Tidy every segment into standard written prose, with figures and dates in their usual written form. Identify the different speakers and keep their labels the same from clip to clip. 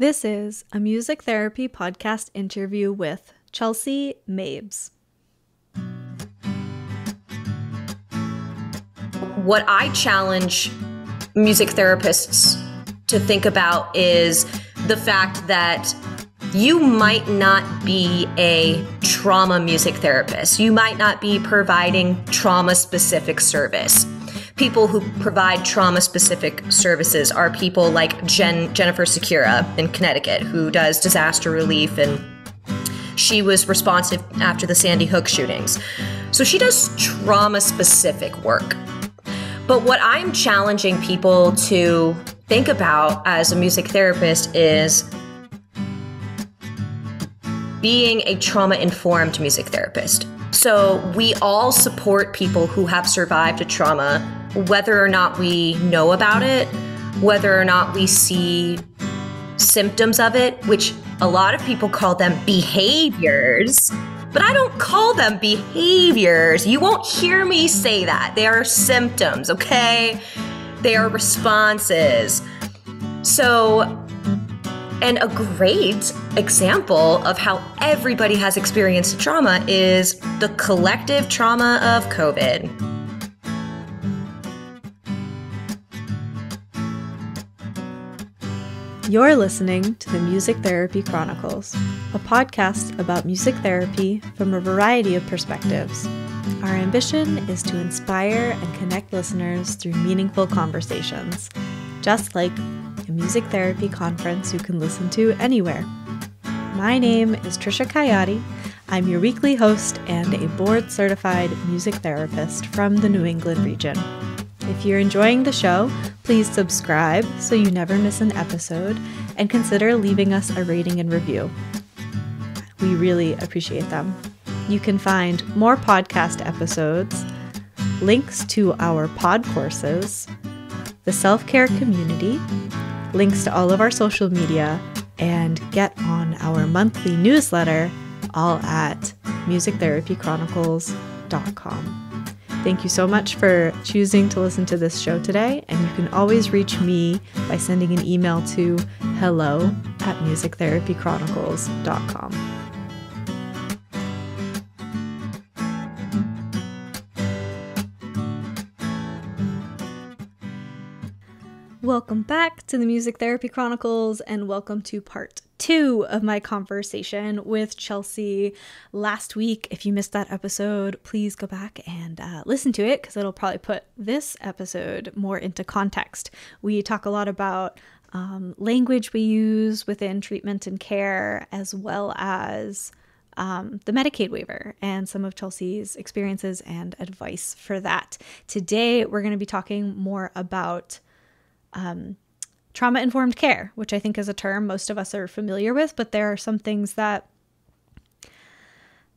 Speaker 1: This is a music therapy podcast interview with Chelsea Mabes.
Speaker 2: What I challenge music therapists to think about is the fact that you might not be a trauma music therapist. You might not be providing trauma-specific service. People who provide trauma-specific services are people like Jennifer Secura in Connecticut, who does disaster relief, and she was responsive after the Sandy Hook shootings. So she does trauma-specific work. But what I'm challenging people to think about as a music therapist is being a trauma-informed music therapist. So we all support people who have survived a trauma, whether or not we know about it, whether or not we see symptoms of it, which a lot of people call them behaviors, but I don't call them behaviors. You won't hear me say that. They are symptoms, okay? They are responses. So, and a great example of how everybody has experienced trauma is the collective trauma of COVID.
Speaker 1: You're listening to the Music Therapy Chronicles, a podcast about music therapy from a variety of perspectives. Our ambition is to inspire and connect listeners through meaningful conversations, just like a music therapy conference you can listen to anywhere. My name is Trisha Coyote. I'm your weekly host and a board-certified music therapist from the New England region. If you're enjoying the show, please subscribe so you never miss an episode, and consider leaving us a rating and review. We really appreciate them. You can find more podcast episodes, links to our pod courses, the self-care community, links to all of our social media, and get on our monthly newsletter, all at musictherapychronicles.com. Thank you so much for choosing to listen to this show today, and you can always reach me by sending an email to hello@musictherapychronicles.com. Welcome back to the Music Therapy Chronicles, and welcome to part 2 of my conversation with Chelsea last week. If you missed that episode, please go back and listen to it, because it'll probably put this episode more into context. We talk a lot about language we use within treatment and care, as well as the Medicaid waiver and some of Chelsea's experiences and advice for that. Today, we're going to be talking more about trauma-informed care, which I think is a term most of us are familiar with, but there are some things that,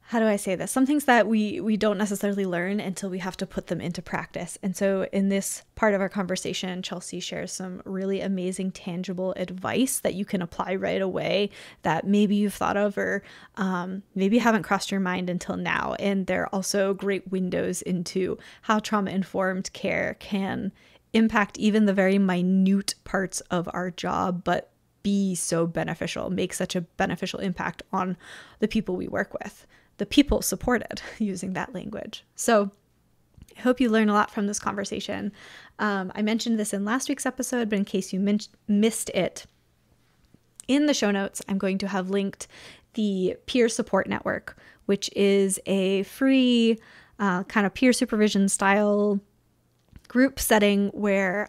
Speaker 1: how do I say this? Some things that we don't necessarily learn until we have to put them into practice. And so in this part of our conversation, Chelsea shares some really amazing, tangible advice that you can apply right away that maybe you've thought of, or maybe haven't crossed your mind until now. And there are also great windows into how trauma-informed care can impact even the very minute parts of our job, but be so beneficial, make such a beneficial impact on the people we work with, the people supported, using that language. So I hope you learn a lot from this conversation. I mentioned this in last week's episode, but in case you missed it, in the show notes, I'm going to have linked the Peer Support Network, which is a free kind of peer supervision style group setting where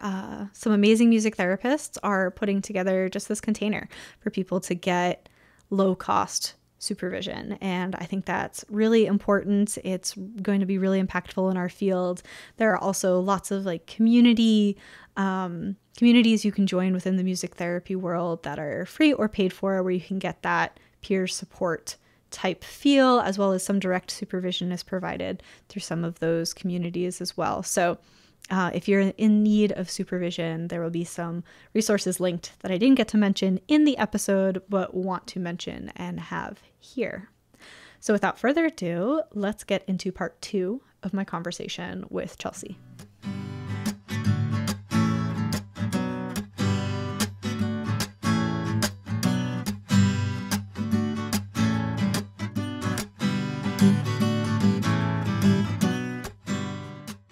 Speaker 1: some amazing music therapists are putting together just this container for people to get low-cost supervision. And I think that's really important. It's going to be really impactful in our field. There are also lots of communities you can join within the music therapy world that are free or paid for, where you can get that peer support type feel, as well as some direct supervision is provided through some of those communities as well. So if you're in need of supervision, there will be some resources linked that I didn't get to mention in the episode, but want to mention and have here. So without further ado, let's get into part 2 of my conversation with Chelsea.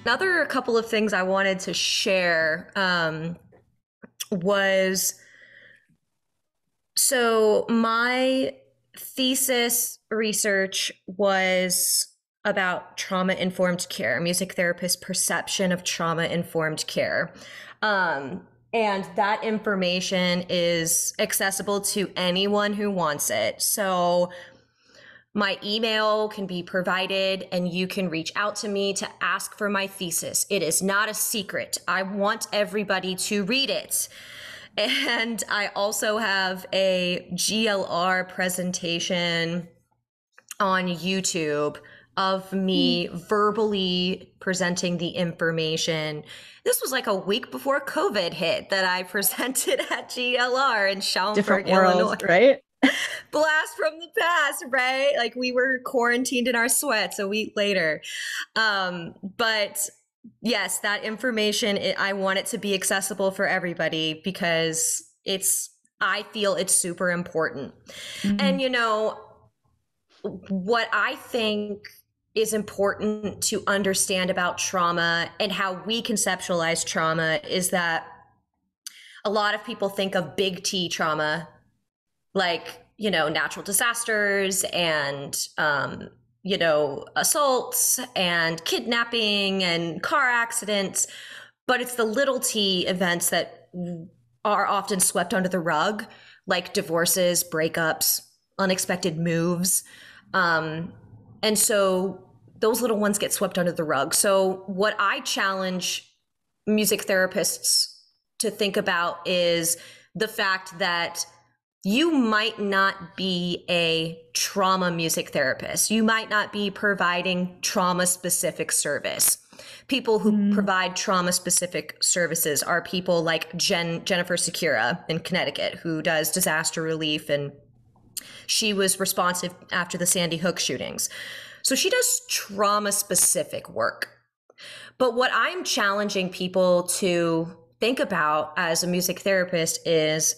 Speaker 2: Another couple of things I wanted to share was, so my thesis research was about trauma-informed care, music therapist perception of trauma-informed care. And that information is accessible to anyone who wants it. So my email can be provided and you can reach out to me to ask for my thesis. It is not a secret. I want everybody to read it. And I also have a GLR presentation on YouTube of me verbally presenting the information. This was like a week before COVID hit that I presented at GLR in Schaumburg,
Speaker 1: Different world,
Speaker 2: Illinois.
Speaker 1: right?
Speaker 2: Blast from the past, right? Like we were quarantined in our sweats a week later. But yes, that information, I want it to be accessible for everybody because I feel it's super important. Mm-hmm. And you know, what I think is important to understand about trauma and how we conceptualize trauma is that a lot of people think of big T trauma, like, you know, natural disasters and, you know, assaults and kidnapping and car accidents, but it's the little T events that are often swept under the rug, like divorces, breakups, unexpected moves. And so those little ones get swept under the rug. So what I challenge music therapists to think about is the fact that you might not be a trauma music therapist. You might not be providing trauma-specific service. People who provide trauma-specific services are people like Jennifer Secura in Connecticut, who does disaster relief, and she was responsive after the Sandy Hook shootings. So she does trauma-specific work. But what I'm challenging people to think about as a music therapist is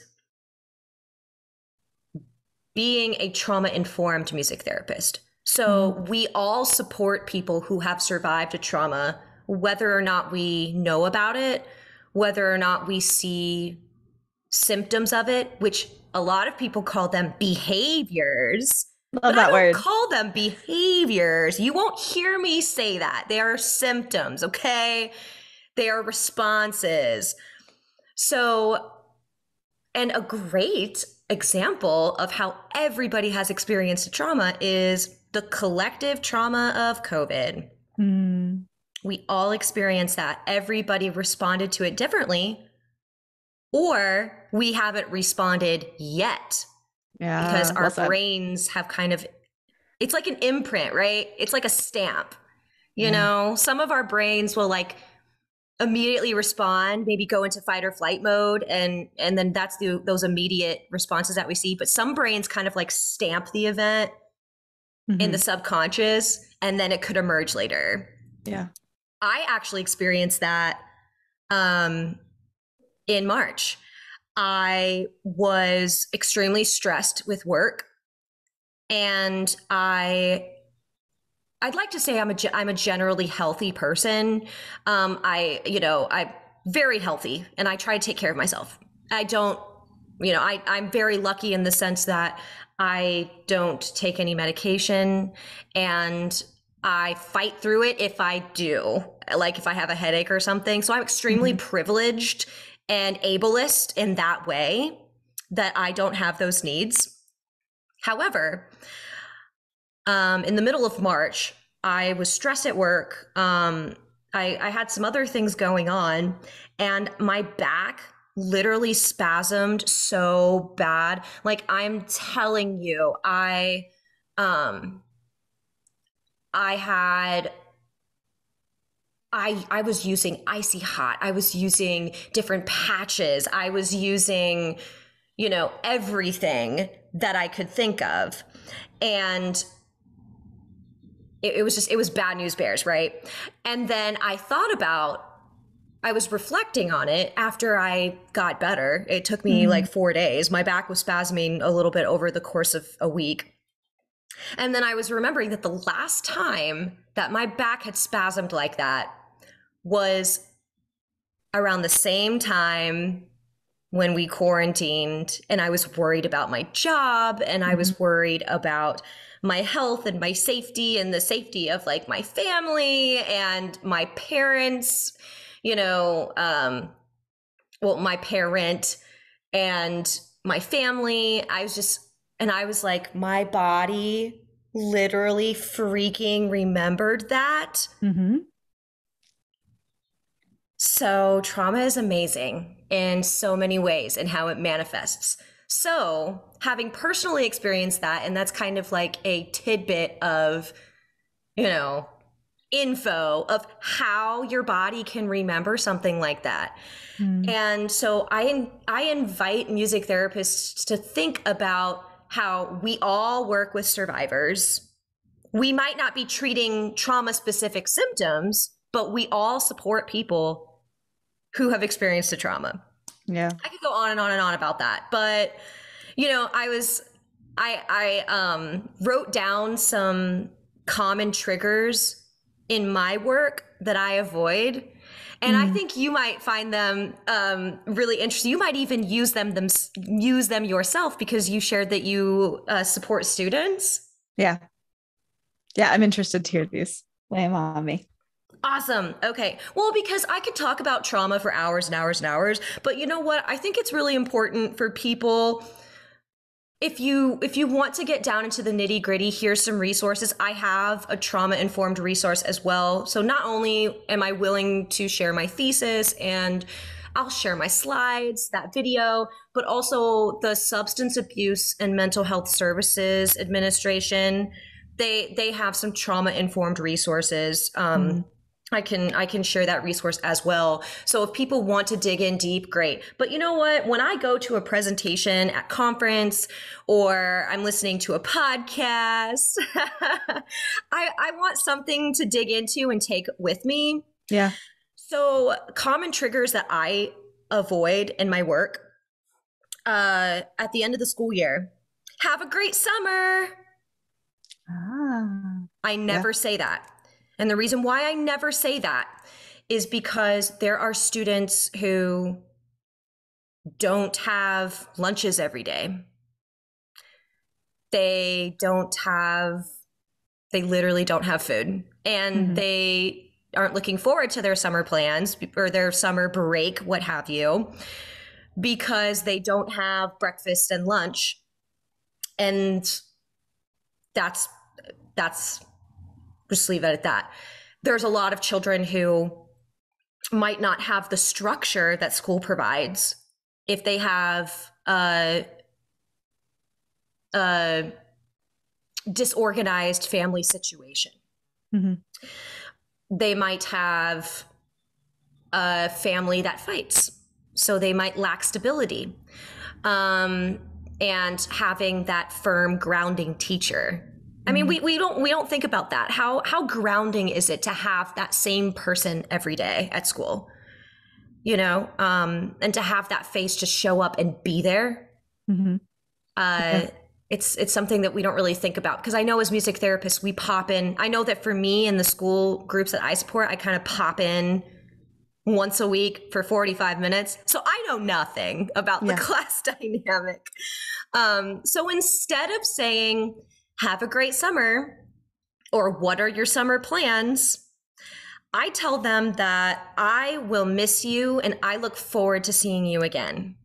Speaker 2: being a trauma-informed music therapist. So we all support people who have survived a trauma, whether or not we know about it, whether or not we see symptoms of it, which a lot of people call them behaviors.
Speaker 1: Love that word.
Speaker 2: I don't call them behaviors. You won't hear me say that. They are symptoms, okay? They are responses. So, and a great example of how everybody has experienced a trauma is the collective trauma of COVID. We all experienced that. Everybody responded to it differently, or we haven't responded yet. Yeah, because our brains have kind of, it's like an imprint, right? It's like a stamp. You know, some of our brains will like immediately respond, maybe go into fight or flight mode, and then that's those immediate responses that we see. But some brains kind of like stamp the event in the subconscious, and then it could emerge later.
Speaker 1: Yeah.
Speaker 2: I actually experienced that in March. I was extremely stressed with work, and I'd like to say I'm a generally healthy person. I'm very healthy, and I try to take care of myself. I'm very lucky in the sense that I don't take any medication, and I fight through it if I do, like if I have a headache or something. So I'm extremely privileged and ableist in that way that I don't have those needs. However, in the middle of March, I was stressed at work. I had some other things going on, and my back literally spasmed so bad. Like, I'm telling you, I was using Icy Hot. I was using different patches. I was using, everything that I could think of. And it was bad news bears, right? And then I was reflecting on it after I got better. It took me like 4 days. My back was spasming a little bit over the course of a week. And then I was remembering that the last time that my back had spasmed like that was around the same time when we quarantined, and I was worried about my job, and I was worried about my health and my safety and the safety of like my family and my parents, my parent and my family. I was like, my body literally freaking remembered that.
Speaker 1: Mm-hmm.
Speaker 2: So trauma is amazing in so many ways and how it manifests. So having personally experienced that, and that's kind of like a tidbit of, info of how your body can remember something like that. And so I invite music therapists to think about how we all work with survivors. We might not be treating trauma-specific symptoms, but we all support people who have experienced a trauma.
Speaker 1: Yeah.
Speaker 2: I could go on and on and on about that, but I wrote down some common triggers in my work that I avoid. And I think you might find them really interesting. You might even use them yourself, because you shared that you support students.
Speaker 1: Yeah. Yeah. I'm interested to hear these. Lay them on me.
Speaker 2: Awesome. Okay. Well, because I could talk about trauma for hours and hours and hours, but you know what? I think it's really important for people. If you want to get down into the nitty gritty, here's some resources. I have a trauma informed resource as well. So not only am I willing to share my thesis and I'll share my slides, that video, but also the Substance Abuse and Mental Health Services Administration. They have some trauma informed resources. I can share that resource as well. So if people want to dig in deep, great. But you know what? When I go to a presentation at conference or I'm listening to a podcast, I want something to dig into and take with me.
Speaker 1: Yeah.
Speaker 2: So common triggers that I avoid in my work at the end of the school year. Have a great summer. I never say that. And the reason why I never say that is because there are students who don't have lunches every day. They literally don't have food, and they aren't looking forward to their summer plans or their summer break, what have you, because they don't have breakfast and lunch. And that's just leave it at that. There's a lot of children who might not have the structure that school provides. If they have a disorganized family situation, they might have a family that fights, so they might lack stability. And having that firm grounding teacher. I mean, we don't think about that. How grounding is it to have that same person every day at school, and to have that face just show up and be there. It's something that we don't really think about, because I know as music therapists, we pop in. I know that for me in the school groups that I support, I kind of pop in once a week for 45 minutes. So I know nothing about the class dynamic. So instead of saying, have a great summer, or what are your summer plans, I tell them that I will miss you and I look forward to seeing you again.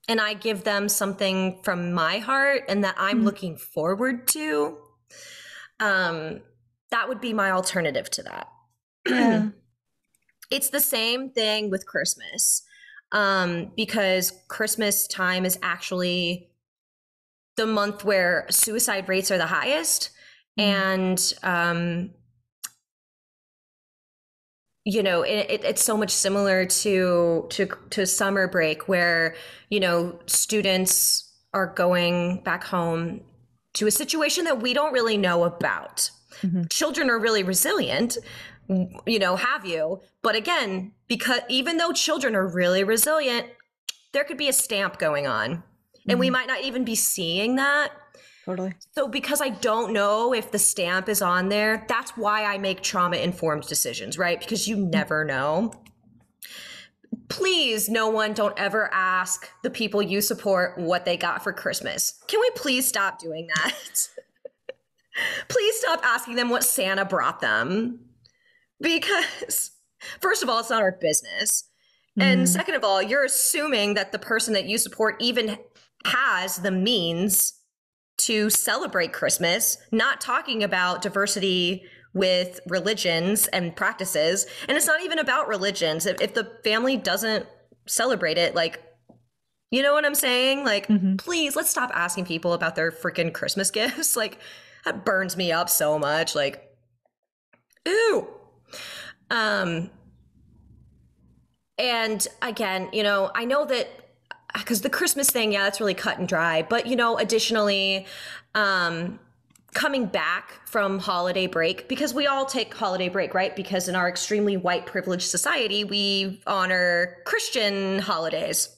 Speaker 2: And I give them something from my heart and that I'm looking forward to. That would be my alternative to that.
Speaker 1: Yeah.
Speaker 2: It's the same thing with Christmas, because Christmas time is actually the month where suicide rates are the highest. And, it's so much similar to summer break, where, students are going back home to a situation that we don't really know about. Children are really resilient, have you? But again, because even though children are really resilient, there could be a stamp going on. And we might not even be seeing that.
Speaker 1: Totally.
Speaker 2: So because I don't know if the stamp is on there, that's why I make trauma-informed decisions, right? Because you never know. Please, no one, don't ever ask the people you support what they got for Christmas. Can we please stop doing that? Please stop asking them what Santa brought them. Because, first of all, it's not our business. And second of all, you're assuming that the person that you support even has the means to celebrate Christmas, not talking about diversity with religions and practices. And it's not even about religions. If the family doesn't celebrate it, like, you know what I'm saying? Like, please, let's stop asking people about their freaking Christmas gifts. Like, that burns me up so much. Like, ew. And again, you know, I know that because the Christmas thing, yeah, that's really cut and dry. But, you know, additionally, coming back from holiday break, because we all take holiday break, right? Because in our extremely white privileged society, we honor Christian holidays.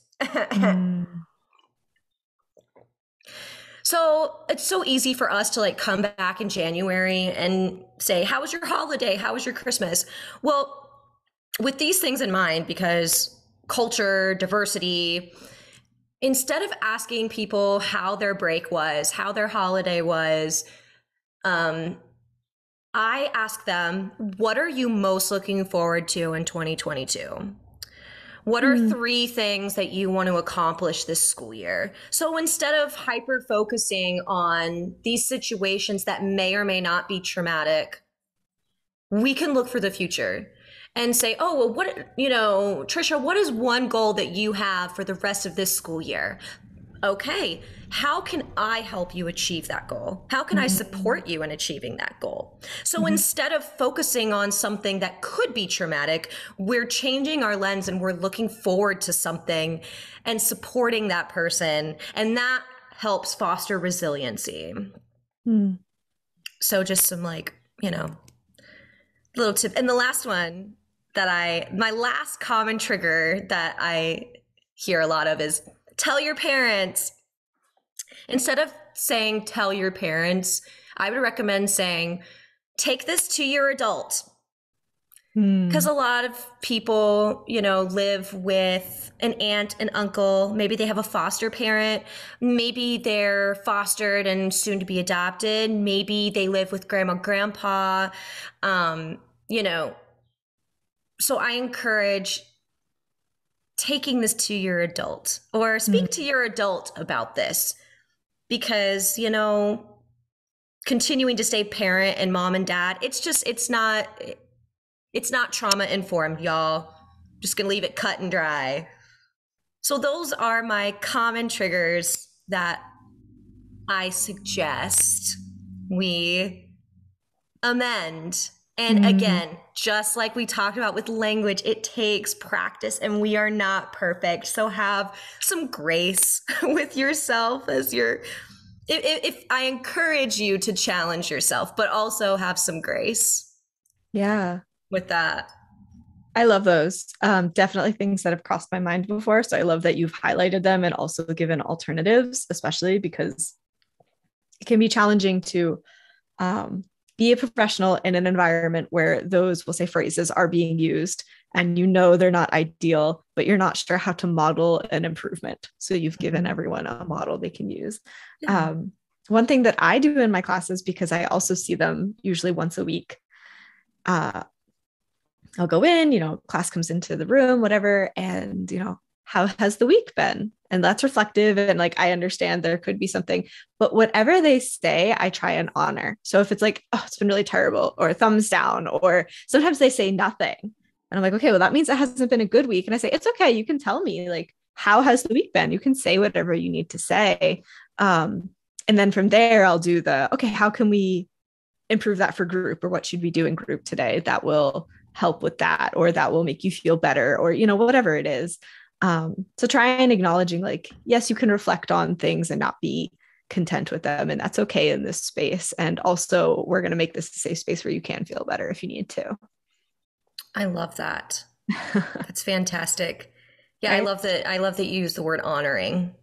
Speaker 2: So it's so easy for us to like come back in January and say, how was your holiday? How was your Christmas? Well, with these things in mind, because culture, diversity, instead of asking people how their break was, how their holiday was, I ask them, what are you most looking forward to in 2022? What are 3 things that you want to accomplish this school year? So instead of hyper focusing on these situations that may or may not be traumatic, we can look for the future and say, oh, well, what, you know, Trisha, what is one goal that you have for the rest of this school year? Okay, how can I help you achieve that goal? How can I support you in achieving that goal? So instead of focusing on something that could be traumatic, we're changing our lens and we're looking forward to something and supporting that person. And that helps foster resiliency. So just some like, you know, little tip. And the last one that my last common trigger that I hear a lot of is tell your parents. Instead of saying tell your parents, I would recommend saying take this to your adult. Because a lot of people, you know, live with an aunt, an uncle. Maybe they have a foster parent. Maybe they're fostered and soon to be adopted. Maybe they live with grandma, grandpa. You know, so I encourage taking this to your adult or speak to your adult about this, because, you know, continuing to stay parent and mom and dad, it's not trauma informed, y'all. Just gonna leave it cut and dry. So those are my common triggers that I suggest we amend. And again, just like we talked about with language, it takes practice and we are not perfect. So have some grace with yourself as if I encourage you to challenge yourself, but also have some grace.
Speaker 1: Yeah.
Speaker 2: With that.
Speaker 1: I love those. Definitely things that have crossed my mind before. So I love that you've highlighted them and also given alternatives, especially because it can be challenging to be a professional in an environment where those, we'll say, phrases are being used and you know they're not ideal, but you're not sure how to model an improvement. So you've given everyone a model they can use.
Speaker 2: Yeah.
Speaker 1: One thing that I do in my classes, because I also see them usually once a week, I'll go in, you know, class comes into the room, whatever, and, you know, how has the week been? And that's reflective. And like, I understand there could be something, but whatever they say, I try and honor. So if it's like, oh, it's been really terrible, or thumbs down, or sometimes they say nothing. And I'm like, okay, well, that means it hasn't been a good week. And I say, it's okay. You can tell me, like, how has the week been? You can say whatever you need to say. And then from there, I'll do okay, how can we improve that for group, or what should we do in group today that will help with that, or that will make you feel better, or, you know, whatever it is. So try and acknowledging, like, yes, you can reflect on things and not be content with them. And that's okay in this space. And also, we're going to make this a safe space where you can feel better if you need to.
Speaker 2: I love that. That's fantastic. Yeah, I love that you use the word honoring.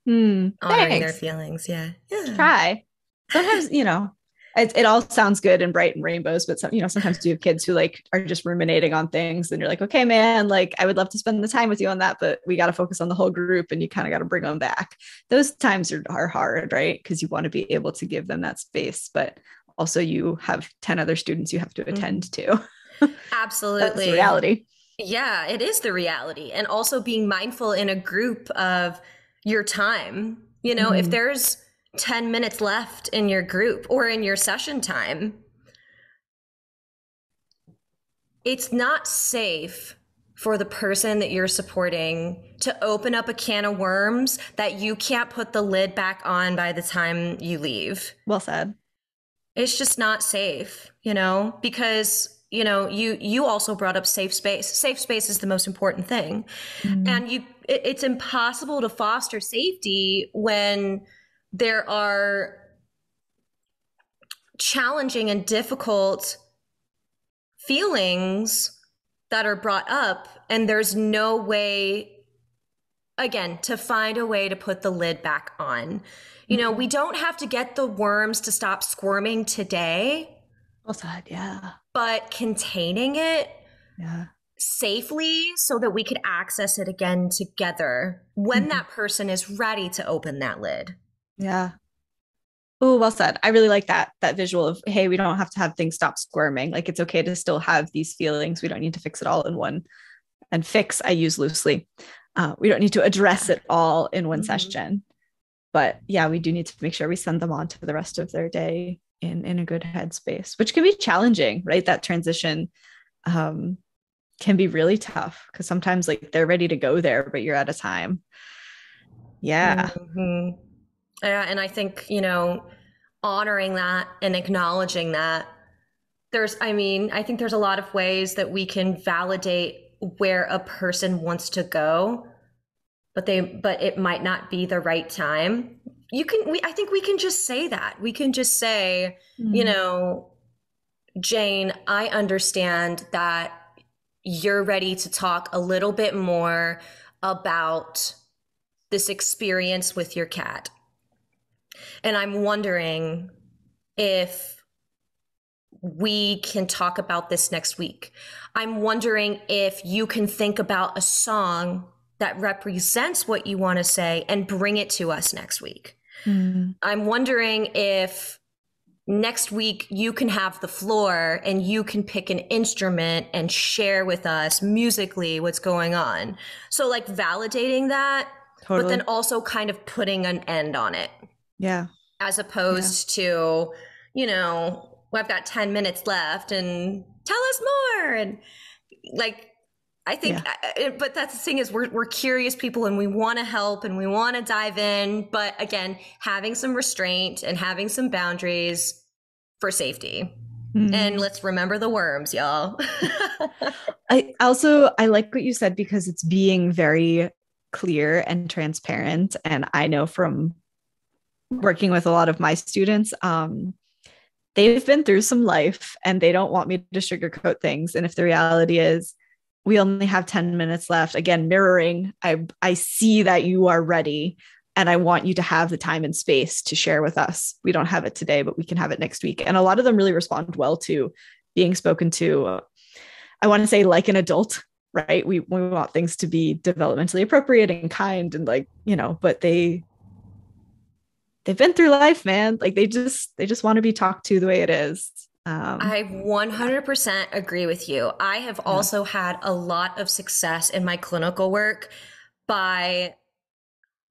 Speaker 2: honoring their
Speaker 1: Thanks.
Speaker 2: feelings. Yeah. Yeah.
Speaker 1: Try. Sometimes, it all sounds good and bright and rainbows, but sometimes you have kids who like are just ruminating on things and you're like, okay, man, like I would love to spend the time with you on that, but we got to focus on the whole group and you kind of got to bring them back. Those times are hard, right? Because you want to be able to give them that space, but also you have 10 other students you have to attend to. That's the
Speaker 2: Absolutely.
Speaker 1: reality.
Speaker 2: Yeah, it is the reality. And also being mindful in a group of your time. If
Speaker 1: Mm-hmm.
Speaker 2: there's 10 minutes left in your group or in your session time, it's not safe for the person that you're supporting to open up a can of worms that you can't put the lid back on by the time you leave.
Speaker 1: Well said.
Speaker 2: It's just not safe, because you also brought up safe space. Safe space is the most important thing.
Speaker 1: Mm-hmm.
Speaker 2: And it's impossible to foster safety when there are challenging and difficult feelings that are brought up, and there's no way, again, to find a way to put the lid back on. We don't have to get the worms to stop squirming today,
Speaker 1: Well said. Yeah.
Speaker 2: but containing it
Speaker 1: Yeah.
Speaker 2: safely so that we could access it again together when
Speaker 1: Mm-hmm.
Speaker 2: that person is ready to open that lid.
Speaker 1: Yeah. Oh, well said. I really like that visual of, hey, we don't have to have things stop squirming. Like it's okay to still have these feelings. We don't need to fix it all in one. And fix, I use loosely. We don't need to address it all in one session. But yeah, we do need to make sure we send them on to the rest of their day in a good headspace, which can be challenging, right? That transition can be really tough because sometimes like they're ready to go there, but you're out of time. Yeah.
Speaker 2: Mm-hmm. Yeah, and I think, honoring that and acknowledging that I think there's a lot of ways that we can validate where a person wants to go, but it might not be the right time. I think we can just say that. We can just say, Jane, I understand that you're ready to talk a little bit more about this experience with your cat. And I'm wondering if we can talk about this next week. I'm wondering if you can think about a song that represents what you want to say and bring it to us next week. I'm wondering if next week you can have the floor and you can pick an instrument and share with us musically what's going on. So like validating that,
Speaker 1: Totally.
Speaker 2: but then also kind of putting an end on it.
Speaker 1: Yeah.
Speaker 2: As opposed to, I've got 10 minutes left and tell us more. And like, I think, but that's the thing is we're curious people and we want to help and we want to dive in. But again, having some restraint and having some boundaries for safety. And let's remember the worms, y'all.
Speaker 1: I like what you said because it's being very clear and transparent. And I know from working with a lot of my students, they've been through some life and they don't want me to sugarcoat things. And if the reality is we only have 10 minutes left, again, mirroring, I see that you are ready and I want you to have the time and space to share with us. We don't have it today, but we can have it next week. And a lot of them really respond well to being spoken to. I want to say like an adult, right? We want things to be developmentally appropriate and kind and like, but they've been through life, man. Like they just want to be talked to the way it is.
Speaker 2: I 100% agree with you. I have also had a lot of success in my clinical work by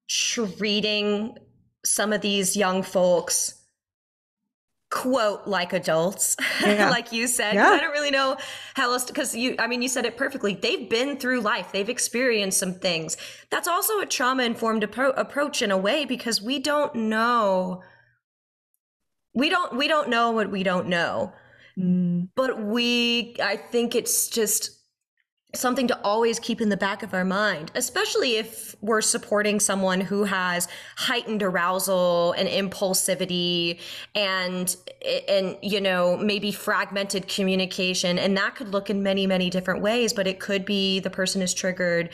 Speaker 2: treating some of these young folks, quote, like adults, like you said, because I don't really know how else, because you said it perfectly. They've been through life. They've experienced some things. That's also a trauma-informed approach in a way, because we don't know. We don't know what we don't know. But I think it's just something to always keep in the back of our mind, especially if we're supporting someone who has heightened arousal and impulsivity and maybe fragmented communication. And that could look in many, many different ways, but it could be the person is triggered.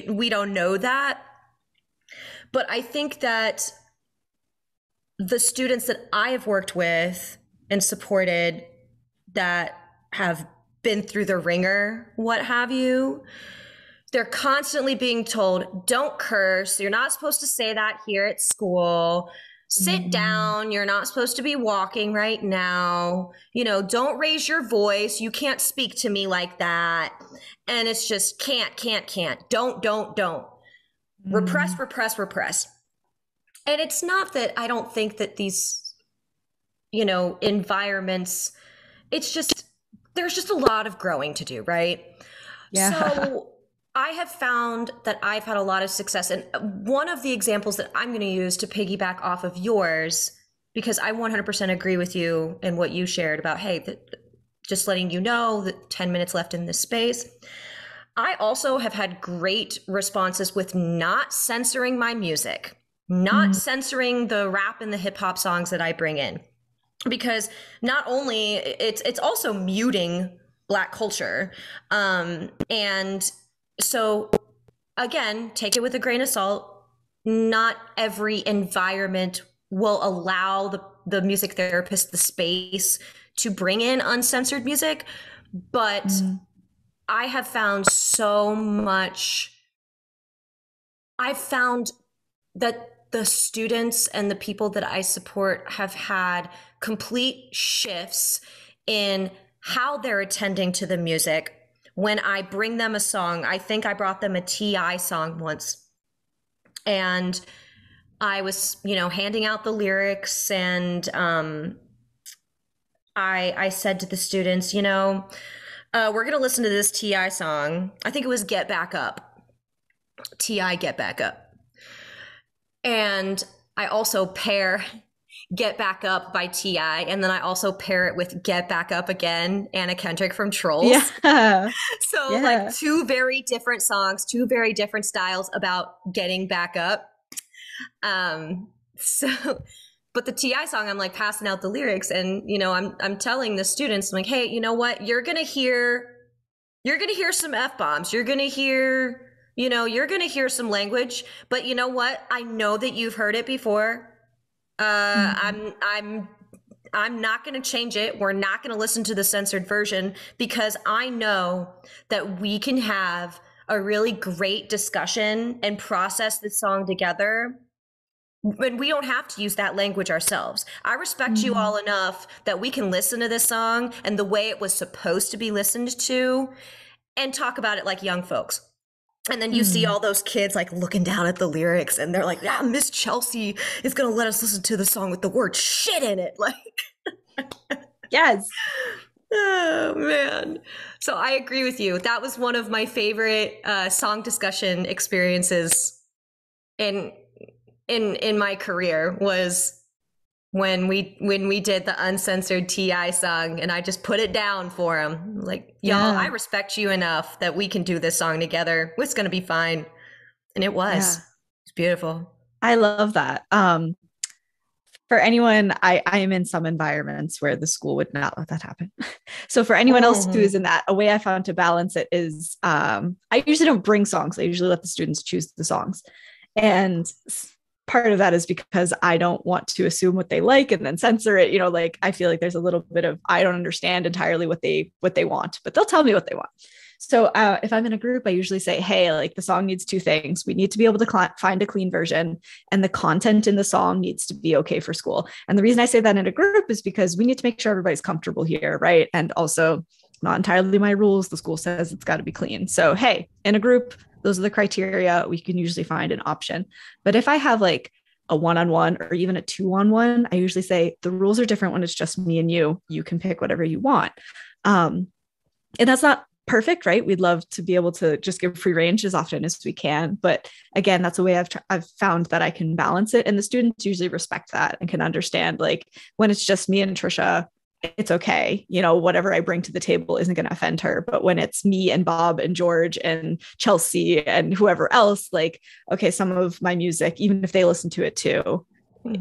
Speaker 2: We don't know that. But I think that the students that I have worked with and supported that have been through the ringer, what have you, they're constantly being told, don't curse. You're not supposed to say that here at school. Sit down. You're not supposed to be walking right now. You know, don't raise your voice. You can't speak to me like that. And it's just can't. Don't. Repress, repress, repress. And it's not that I don't think that these, you know, environments, it's just, there's just a lot of growing to do, right?
Speaker 1: Yeah.
Speaker 2: So I have found that I've had a lot of success. And one of the examples that I'm going to use to piggyback off of yours, because I 100% agree with you and what you shared about, hey, just letting you know that 10 minutes left in this space. I also have had great responses with not censoring my music, not censoring the rap and the hip hop songs that I bring in, because not only it's also muting Black culture. And so again, take it with a grain of salt. Not every environment will allow the music therapist the space to bring in uncensored music, but I have found so much. I've found that the students and the people that I support have had complete shifts in how they're attending to the music. When I bring them a song, I think I brought them a T.I. song once. And I was, you know, handing out the lyrics, and I said to the students, you know, we're going to listen to this T.I. song. I think it was Get Back Up. T.I. Get Back Up. And I also pair Get Back Up by T.I. and then I also pair it with Get Back Up Again, Anna Kendrick from Trolls.
Speaker 1: Yeah.
Speaker 2: So like two very different songs, two very different styles about getting back up. But the T.I. song, I'm like passing out the lyrics, and you know, I'm telling the students, I'm like, hey, you know what? You're gonna hear some F-bombs. You're gonna hear some language, but you know what? I know that you've heard it before. I'm not going to change it. We're not going to listen to the censored version, because I know that we can have a really great discussion and process this song together. And we don't have to use that language ourselves. I respect you all enough that we can listen to this song and the way it was supposed to be listened to and talk about it like young folks. And then you see all those kids like looking down at the lyrics, and they're like, yeah, Miss Chelsea is going to let us listen to the song with the word shit in it. Like,
Speaker 1: yes.
Speaker 2: Oh man. So I agree with you. That was one of my favorite song discussion experiences in my career, was when we did the uncensored T.I. song, and I just put it down for him. Like, y'all, I respect you enough that we can do this song together. It's going to be fine. And it was.
Speaker 1: Yeah.
Speaker 2: It's beautiful.
Speaker 1: I love that. For anyone, I am in some environments where the school would not let that happen. So for anyone else who is in that, a way I found to balance it is I usually don't bring songs. I usually let the students choose the songs. And part of that is because I don't want to assume what they like and then censor it. You know, like I feel like there's a little bit of, I don't understand entirely what they want, but they'll tell me what they want. So if I'm in a group, I usually say, hey, like the song needs two things. We need to be able to find a clean version, and the content in the song needs to be okay for school. And the reason I say that in a group is because we need to make sure everybody's comfortable here. Right. And also not entirely my rules. The school says it's got to be clean. So, hey, in a group, those are the criteria. We can usually find an option. But if I have like a one-on-one or even a 2-on-1, I usually say the rules are different when it's just me and you. You can pick whatever you want. And that's not perfect, right? We'd love to be able to just give free range as often as we can. But again, that's a way I've found that I can balance it. And the students usually respect that and can understand, like, when it's just me and Trisha, it's okay. You know, whatever I bring to the table isn't going to offend her. But when it's me and Bob and George and Chelsea and whoever else, like, okay, some of my music, even if they listen to it too,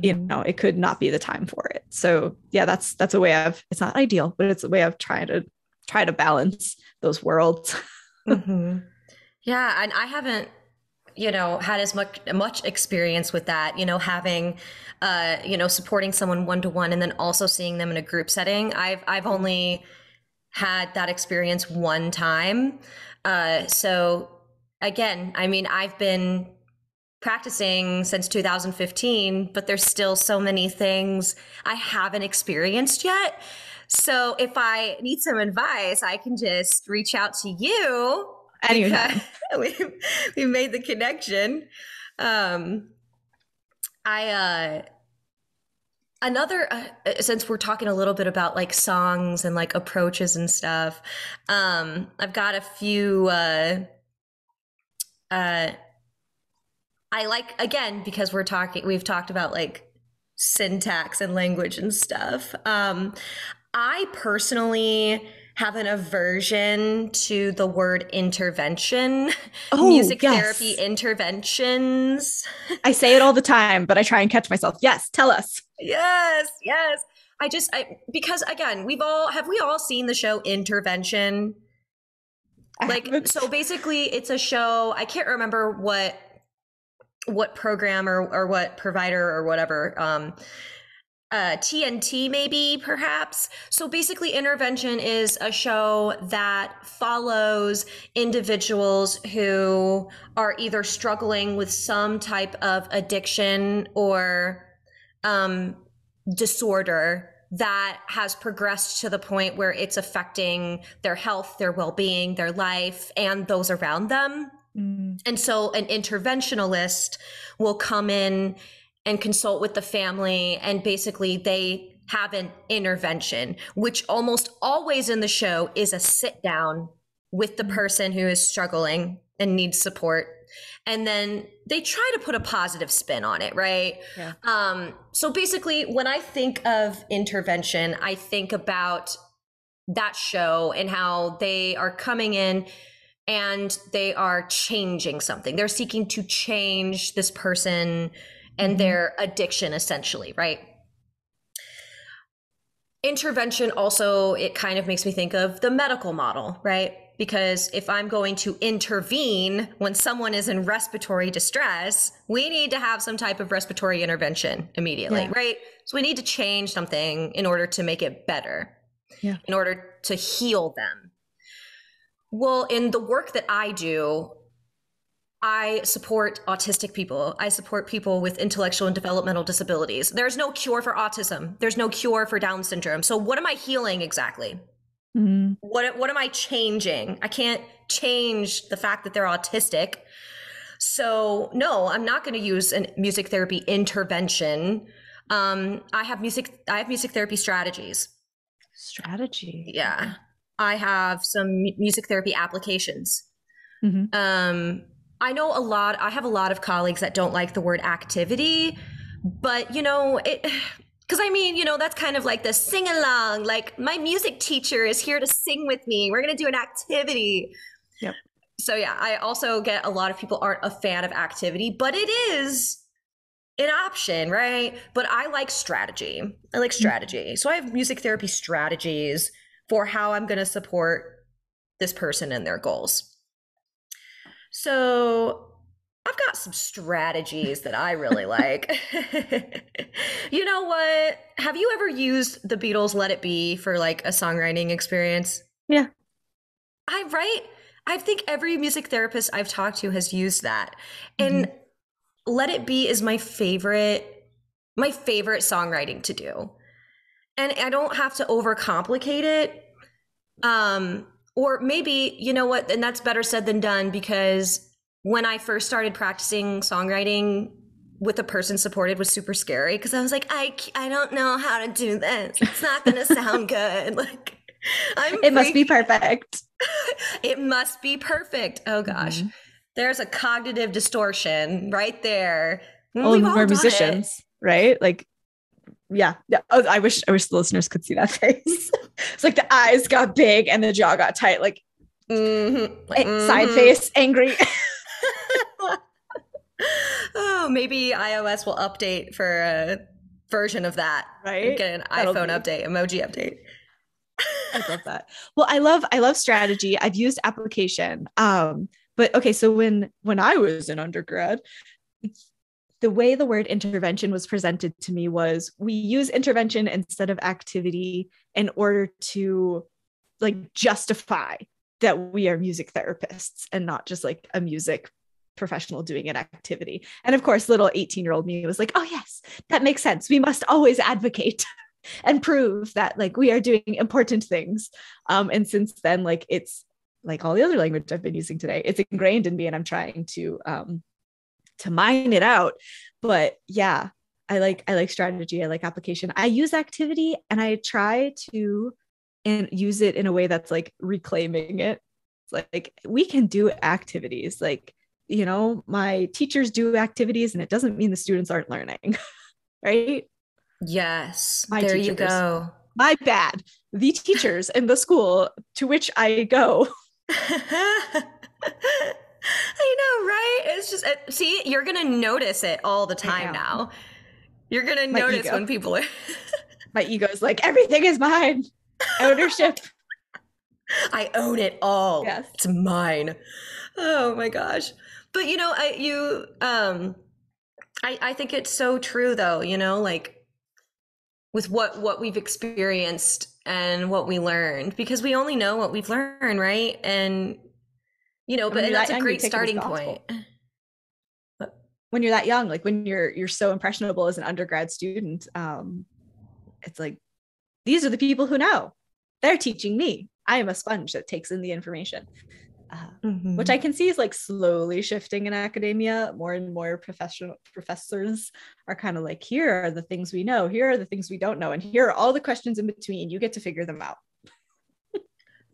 Speaker 1: you know, it could not be the time for it. So yeah, that's a way it's not ideal, but it's a way of trying to balance those worlds.
Speaker 2: Yeah. And had as much experience with that, having, supporting someone one to one and then also seeing them in a group setting. I've only had that experience one time. So again, I mean, I've been practicing since 2015, but there's still so many thwe I haven't experienced yet. So if I need some advice, I can just reach out to you
Speaker 1: Anytime.
Speaker 2: because we made the connection. I another since we're talking a little bit about like songs and like approaches and stuff, I've got a few. I like, again, because we've talked about like syntax and language and stuff. I personally have an aversion to the word intervention,
Speaker 1: Oh,
Speaker 2: music
Speaker 1: yes.
Speaker 2: therapy interventions.
Speaker 1: I say it all the time, but I try and catch myself. Yes, tell us.
Speaker 2: Yes, yes. Because again, we all seen the show Intervention? Like, so basically it's a show, I can't remember what program or what provider or whatever, TNT maybe, perhaps. So basically Intervention is a show that follows individuals who are either struggling with some type of addiction or disorder that has progressed to the point where it's affecting their health, their well-being, their life, and those around them. And so an interventionalist will come in and consult with the family, and basically they have an intervention, which almost always in the show is a sit down with the person who is struggling and needs support. And then they try to put a positive spin on it, right? Yeah. So basically, when I think of intervention, I think about that show and how they are coming in and they are changing something. They're seeking to change this person and their addiction, essentially, right? Intervention also, it kind of makes me think of the medical model, right? Because if I'm going to intervene when someone is in respiratory distress, we need to have some type of respiratory intervention immediately, right? So we need to change something in order to make it better, in order to heal them. Well, in the work that I do, I support autistic people. I support people with intellectual and developmental disabilities. There's no cure for autism. There's no cure for Down syndrome. So what am I healing exactly? What am I changing? I can't change the fact that they're autistic. So no, I'm not going to use a music therapy intervention. I have music therapy strategies.
Speaker 1: Strategy.
Speaker 2: Yeah. I have some music therapy applications. I know I have a lot of colleagues that don't like the word activity, but because I mean, that's kind of like the sing along, like my music teacher is here to sing with me. We're going to do an activity. Yep. So yeah, I also get a lot of people aren't a fan of activity, but it is an option, right? But I like strategy. So I have music therapy strategies for how I'm going to support this person and their goals. So I've got some strategies that I really like. You know what? Have you ever used the Beatles' Let It Be for like a songwriting experience?
Speaker 1: Yeah.
Speaker 2: I think every music therapist I've talked to has used that. And Let It Be is my favorite songwriting to do. And I don't have to overcomplicate it. Or maybe, you know what, and that's better said than done, because when I first started practicing songwriting with a person supported was super scary, because I was like, I don't know how to do this. It's not going to sound good. Like, it
Speaker 1: must be perfect.
Speaker 2: It must be perfect. Oh gosh. There's a cognitive distortion right there.
Speaker 1: We're musicians, right? Like, yeah. Oh, I wish the listeners could see that face. It's like the eyes got big and the jaw got tight, like side face, angry.
Speaker 2: Oh, maybe iOS will update for a version of that.
Speaker 1: Right?
Speaker 2: Get an iPhone update, emoji update.
Speaker 1: I love that. Well, I love strategy. I've used application. But okay, so when I was an undergrad, the way the word intervention was presented to me was we use intervention instead of activity in order to like justify that we are music therapists and not just like a music professional doing an activity. And of course, little 18-year-old me was like, oh yes, that makes sense. We must always advocate and prove that like we are doing important things. And since then, like it's like all the other language I've been using today, it's ingrained in me and I'm trying to mine it out. But yeah, I like strategy. I like application. I use activity and I try to and use it in a way that's like reclaiming it. It's like we can do activities. Like, my teachers do activities and it doesn't mean the students aren't learning. Right?
Speaker 2: Yes,
Speaker 1: My
Speaker 2: there you
Speaker 1: teachers.
Speaker 2: go.
Speaker 1: My bad. The teachers in the school to which I go.
Speaker 2: I know, right? It's just, see, you're going to notice it all the time now. You're going to
Speaker 1: My
Speaker 2: notice
Speaker 1: ego.
Speaker 2: when people are.
Speaker 1: My ego is like, everything is mine. Ownership.
Speaker 2: I own it all.
Speaker 1: Yes.
Speaker 2: It's mine. Oh my gosh. But I think it's so true though, like with what we've experienced and what we learned, because we only know what we've learned, right? And but that's a great starting point.
Speaker 1: When you're that young, like when you're so impressionable as an undergrad student, it's like these are the people who know. They're teaching me. I am a sponge that takes in the information, which I can see is like slowly shifting in academia. More and more professors are kind of like, here are the things we know, here are the things we don't know, and here are all the questions in between. You get to figure them out.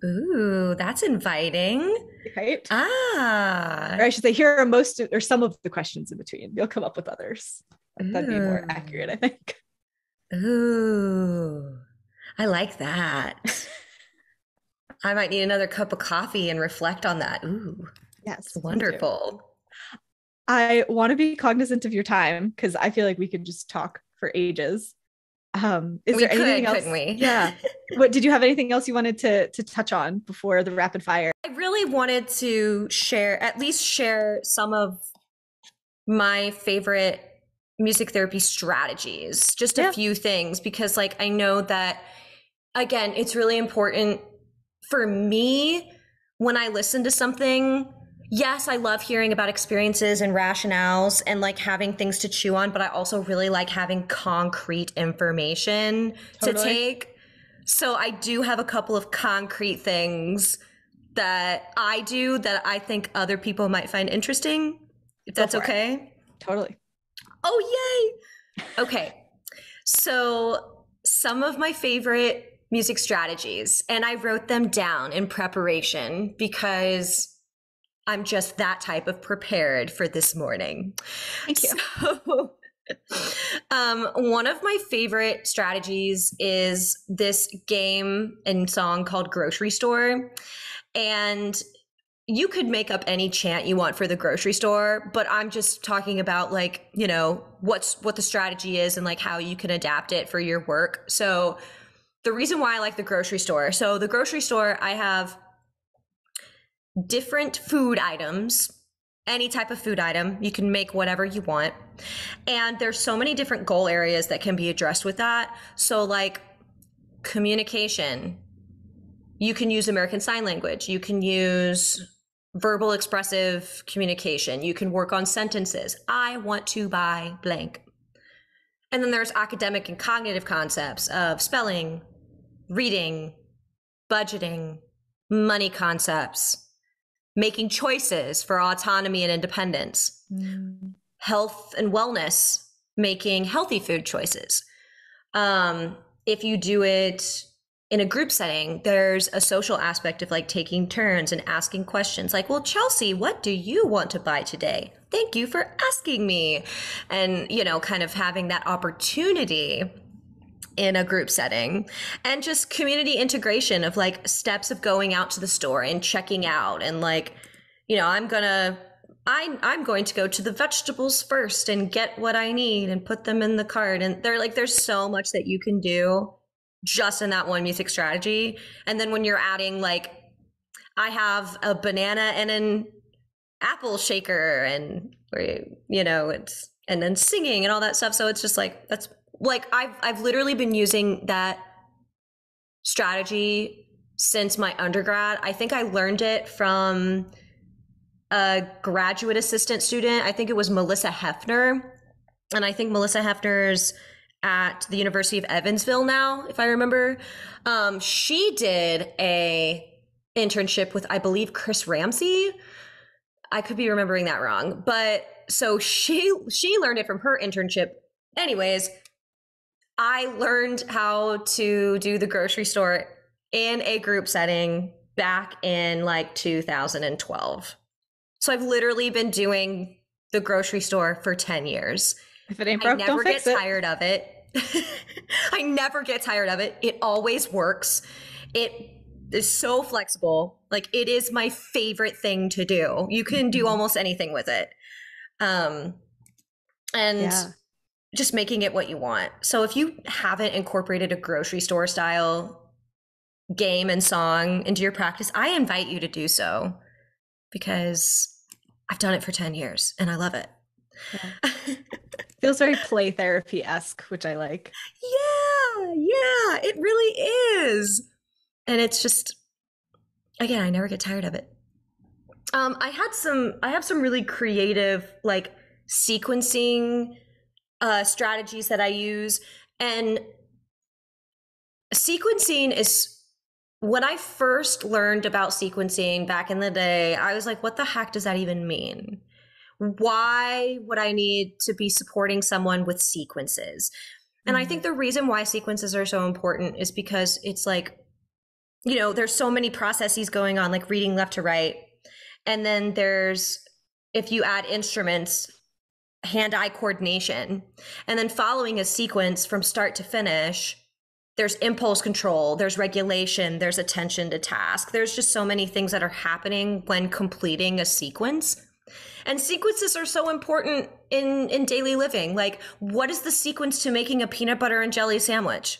Speaker 2: Ooh, that's inviting.
Speaker 1: Right?
Speaker 2: Ah.
Speaker 1: Or I should say, here are most or some of the questions in between. You'll come up with others. That'd be more accurate, I think.
Speaker 2: Ooh, I like that. I might need another cup of coffee and reflect on that. Ooh,
Speaker 1: yes,
Speaker 2: wonderful.
Speaker 1: I want to be cognizant of your time because I feel like we could just talk for ages. Is there anything else?
Speaker 2: Couldn't we?
Speaker 1: Yeah. What did you have anything else you wanted to touch on before the rapid fire?
Speaker 2: I really wanted to at least share some of my favorite music therapy strategies, just a few things, because like I know that, again, it's really important for me when I listen to something. Yes, I love hearing about experiences and rationales and like having things to chew on, but I also really like having concrete information to take. So I do have a couple of concrete things that I do that I think other people might find interesting, if that's okay.
Speaker 1: Totally.
Speaker 2: Oh, yay. Okay. So some of my favorite music strategies, and I wrote them down in preparation because I'm just that type of prepared for this morning.
Speaker 1: Thank you.
Speaker 2: So, one of my favorite strategies is this game and song called Grocery Store. And you could make up any chant you want for the grocery store, but I'm just talking about like, what the strategy is and like how you can adapt it for your work. So the reason why I like the grocery store. So the grocery store, I have different food items, any type of food item. You can make whatever you want. And there's so many different goal areas that can be addressed with that. So like communication, you can use American Sign Language. You can use verbal expressive communication. You can work on sentences. I want to buy blank. And then there's academic and cognitive concepts of spelling, reading, budgeting, money concepts, making choices for autonomy and independence, health and wellness, making healthy food choices. If you do it in a group setting, there's a social aspect of like taking turns and asking questions like, well, Chelsea, what do you want to buy today? Thank you for asking me. And, kind of having that opportunity in a group setting, and just community integration of like steps of going out to the store and checking out. And like, I'm going to go to the vegetables first and get what I need and put them in the cart. And there's so much that you can do just in that one music strategy. And then when you're adding like, I have a banana and an apple shaker and, you know, it's, and then singing and all that stuff. So it's just like, that's like, I've literally been using that strategy since my undergrad. I think I learned it from a graduate assistant student. I think it was Melissa Hefner. And I think Melissa Hefner's at the University of Evansville now, if I remember. She did a internship with, I believe, Chris Ramsey. I could be remembering that wrong. But so she learned it from her internship. Anyways, I learned how to do the grocery store in a group setting back in like 2012. So I've literally been doing the grocery store for 10 years.
Speaker 1: If it ain't broke, don't fix it.
Speaker 2: I never get tired of it. I never get tired of it. It always works. It is so flexible. Like, it is my favorite thing to do. You can do almost anything with it. Just making it what you want. So if you haven't incorporated a grocery store style game and song into your practice, I invite you to do so, because I've done it for 10 years and I love it.
Speaker 1: Yeah. Feels very play therapy-esque, which I like.
Speaker 2: Yeah, it really is. And it's just, again, I never get tired of it. I have some really creative, like, sequencing strategies that I use. And sequencing is, when I first learned about sequencing back in the day, I was like, what the heck does that even mean? Why would I need to be supporting someone with sequences? And I think the reason why sequences are so important is because it's like, you know, there's so many processes going on, like reading left to right. And then there's, if you add instruments, hand-eye coordination, and then following a sequence from start to finish, there's impulse control, there's regulation, there's attention to task. There's just so many things that are happening when completing a sequence. And sequences are so important in daily living. Like, what is the sequence to making a peanut butter and jelly sandwich?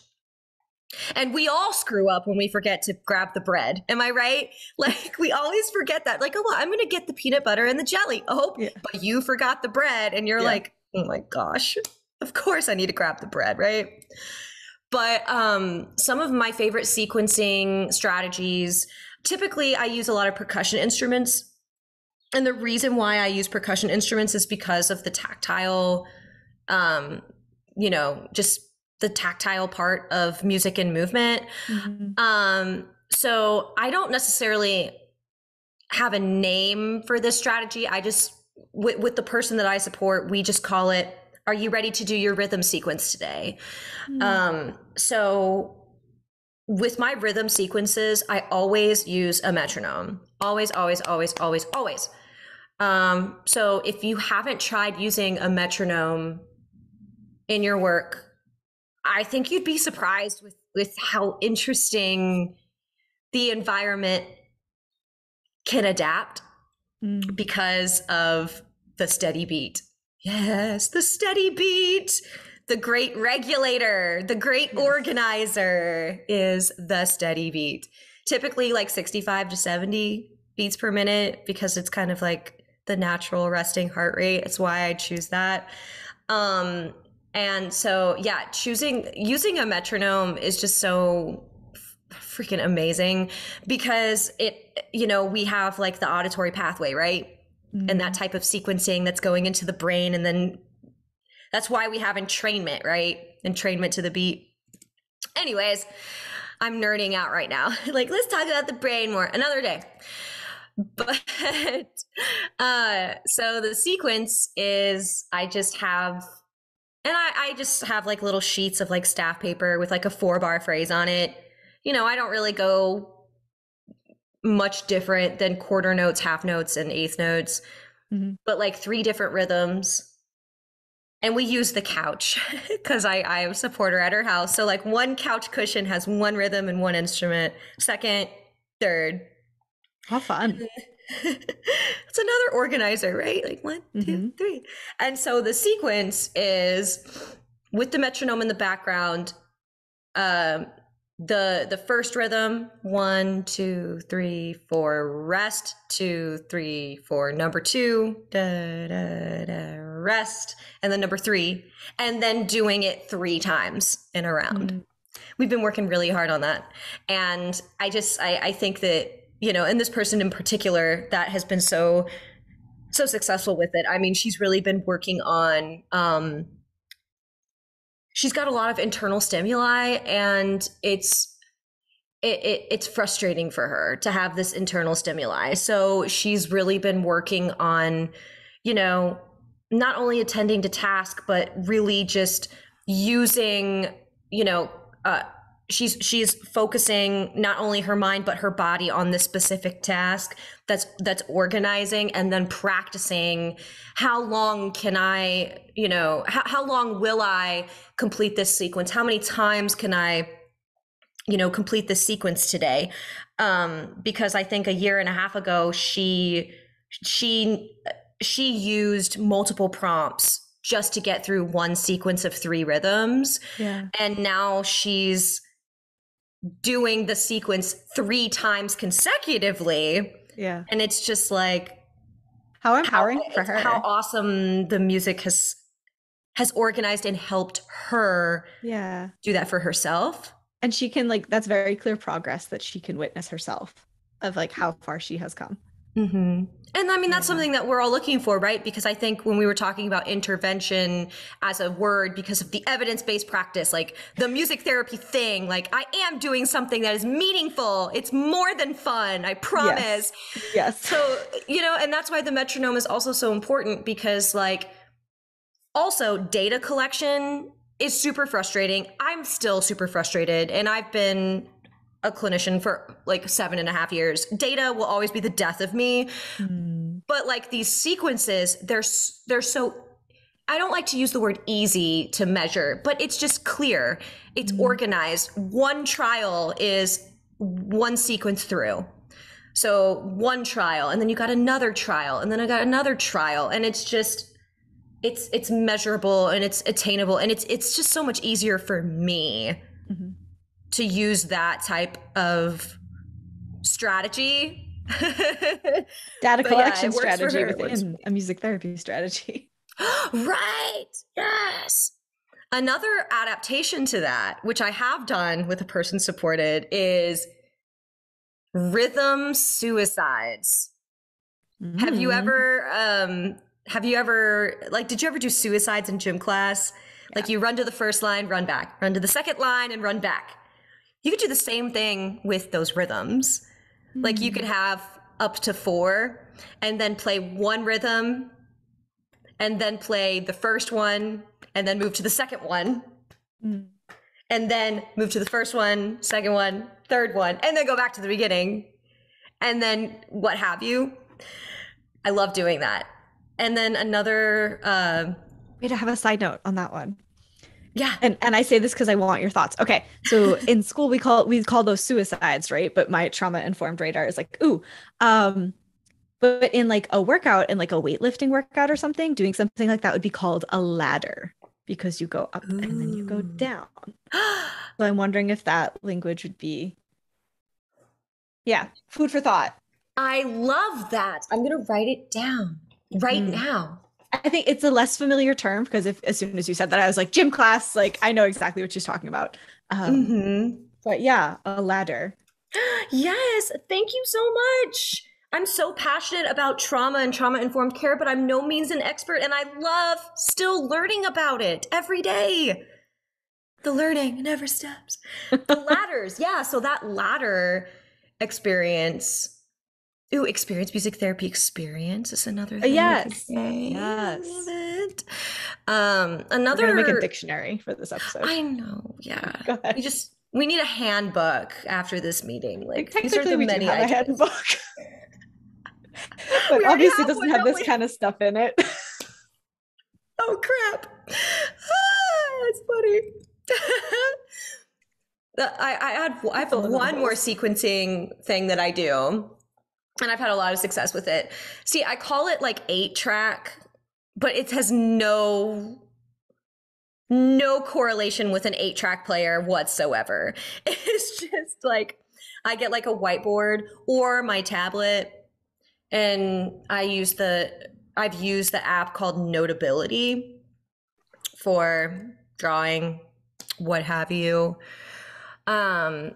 Speaker 2: And we all screw up when we forget to grab the bread. Am I right? Like, we always forget that. Like, oh, well, I'm going to get the peanut butter and the jelly. Oh, yeah. But you forgot the bread. And you're like, oh my gosh, of course I need to grab the bread, right? But some of my favorite sequencing strategies, typically I use a lot of percussion instruments. And the reason why I use percussion instruments is because of the tactile, you know, just the tactile part of music and movement. So I don't necessarily have a name for this strategy. I just, with the person that I support, we just call it, are you ready to do your rhythm sequence today? So with my rhythm sequences, I always use a metronome. Always, always, always, always, always. So if you haven't tried using a metronome in your work, I think you'd be surprised with how interesting the environment can adapt because of the steady beat. Yes, the steady beat. The great regulator, the great organizer is the steady beat. Typically like 65 to 70 beats per minute, because it's kind of like the natural resting heart rate. It's why I choose that. And so, yeah, using a metronome is just so freaking amazing, because it, you know, we have like the auditory pathway, right? And that type of sequencing that's going into the brain. And then that's why we have entrainment, right? Entrainment to the beat. Anyways, I'm nerding out right now. Like, let's talk about the brain more another day. But so the sequence is, I just have like little sheets of like staff paper with like a 4-bar phrase on it. You know, I don't really go much different than quarter notes, half notes, and eighth notes, but like 3 different rhythms. And we use the couch because I am a supporter at her house. So like one couch cushion has 1 rhythm and 1 instrument, second, third.
Speaker 1: How fun.
Speaker 2: It's another organizer, right? Like 1, 2, 3. And so the sequence is with the metronome in the background, the first rhythm, 1, 2, 3, 4, rest, 2, 3, 4, number 2, da, da, da, rest, and then number 3, and then doing it 3 times in a round. We've been working really hard on that. And I think that, you know, and this person in particular that has been so successful with it. I mean, she's really been working on, she's got a lot of internal stimuli, and it's frustrating for her to have this internal stimuli. So she's really been working on, you know, not only attending to task, but really just using, you know, she's focusing not only her mind but her body on this specific task that's organizing, and then practicing how long can I, you know, how long will I complete this sequence? How many times can I, you know, complete this sequence today? Because I think a year and a half ago, she used multiple prompts just to get through one sequence of 3 rhythms.
Speaker 1: Yeah.
Speaker 2: And now she's doing the sequence 3 times consecutively.
Speaker 1: Yeah.
Speaker 2: And it's just like,
Speaker 1: how empowering for her.
Speaker 2: How awesome the music has organized and helped her do that for herself.
Speaker 1: And she can, like, that's very clear progress that she can witness herself of like how far she has come.
Speaker 2: Mm-hmm. And I mean, that's something that we're all looking for, right? Because I think when we were talking about intervention as a word, because of the evidence-based practice, like the music therapy thing, like I am doing something that is meaningful. It's more than fun, I promise.
Speaker 1: Yes.
Speaker 2: So, you know, and that's why the metronome is also so important, because like also data collection is super frustrating. I'm still super frustrated, and I've been a clinician for like 7.5 years. Data will always be the death of me. But like these sequences, they're so, I don't like to use the word easy to measure, but it's just clear. It's organized. One trial is one sequence through. So one trial, and then you got another trial, and then I got another trial. And it's just, it's measurable, and it's attainable, and it's just so much easier for me to use that type of strategy.
Speaker 1: Data collection strategy within a music therapy strategy.
Speaker 2: Right. Yes. Another adaptation to that, which I have done with a person supported, is rhythm suicides. Have you ever like, did you ever do suicides in gym class? Like you run to the first line, run back, run to the second line, and run back. You could do the same thing with those rhythms. Like you could have up to 4, and then play one rhythm, and then play the first one, and then move to the second one, and then move to the first one, second one, third one, and then go back to the beginning, and then what have you. I love doing that. And then another...
Speaker 1: Wait, I have a side note on that one.
Speaker 2: Yeah.
Speaker 1: And I say this because I want your thoughts. Okay. So in school, we call those suicides, right? But my trauma-informed radar is like, ooh. But in like a workout, in like a weightlifting workout or something, doing something like that would be called a ladder, because you go up and then you go down. So I'm wondering if that language would be, food for thought.
Speaker 2: I love that. I'm going to write it down right now.
Speaker 1: I think it's a less familiar term, because as soon as you said that, I was like, gym class, like I know exactly what she's talking about. But yeah, a ladder.
Speaker 2: Yes. Thank you so much. I'm so passionate about trauma and trauma-informed care, but I'm no means an expert, and I love still learning about it every day. The learning never stops. The ladders. Yeah. So that ladder experience. Ooh, experience, music therapy experience is another thing.
Speaker 1: Yes.
Speaker 2: Yes. I love it. Another.
Speaker 1: We're gonna make a dictionary for this episode.
Speaker 2: I know. Yeah.
Speaker 1: Go ahead.
Speaker 2: We need a handbook after this meeting. Like these are
Speaker 1: technically,
Speaker 2: the
Speaker 1: we
Speaker 2: many
Speaker 1: do have a
Speaker 2: ideas.
Speaker 1: handbook. But obviously doesn't have this kind of stuff in it.
Speaker 2: Oh crap. That's funny. I have one more sequencing thing that I do, and I've had a lot of success with it. See, I call it like 8-track, but it has no no correlation with an 8-track player whatsoever. It's just like I get like a whiteboard or my tablet, and I've used the app called Notability for drawing, what have you. But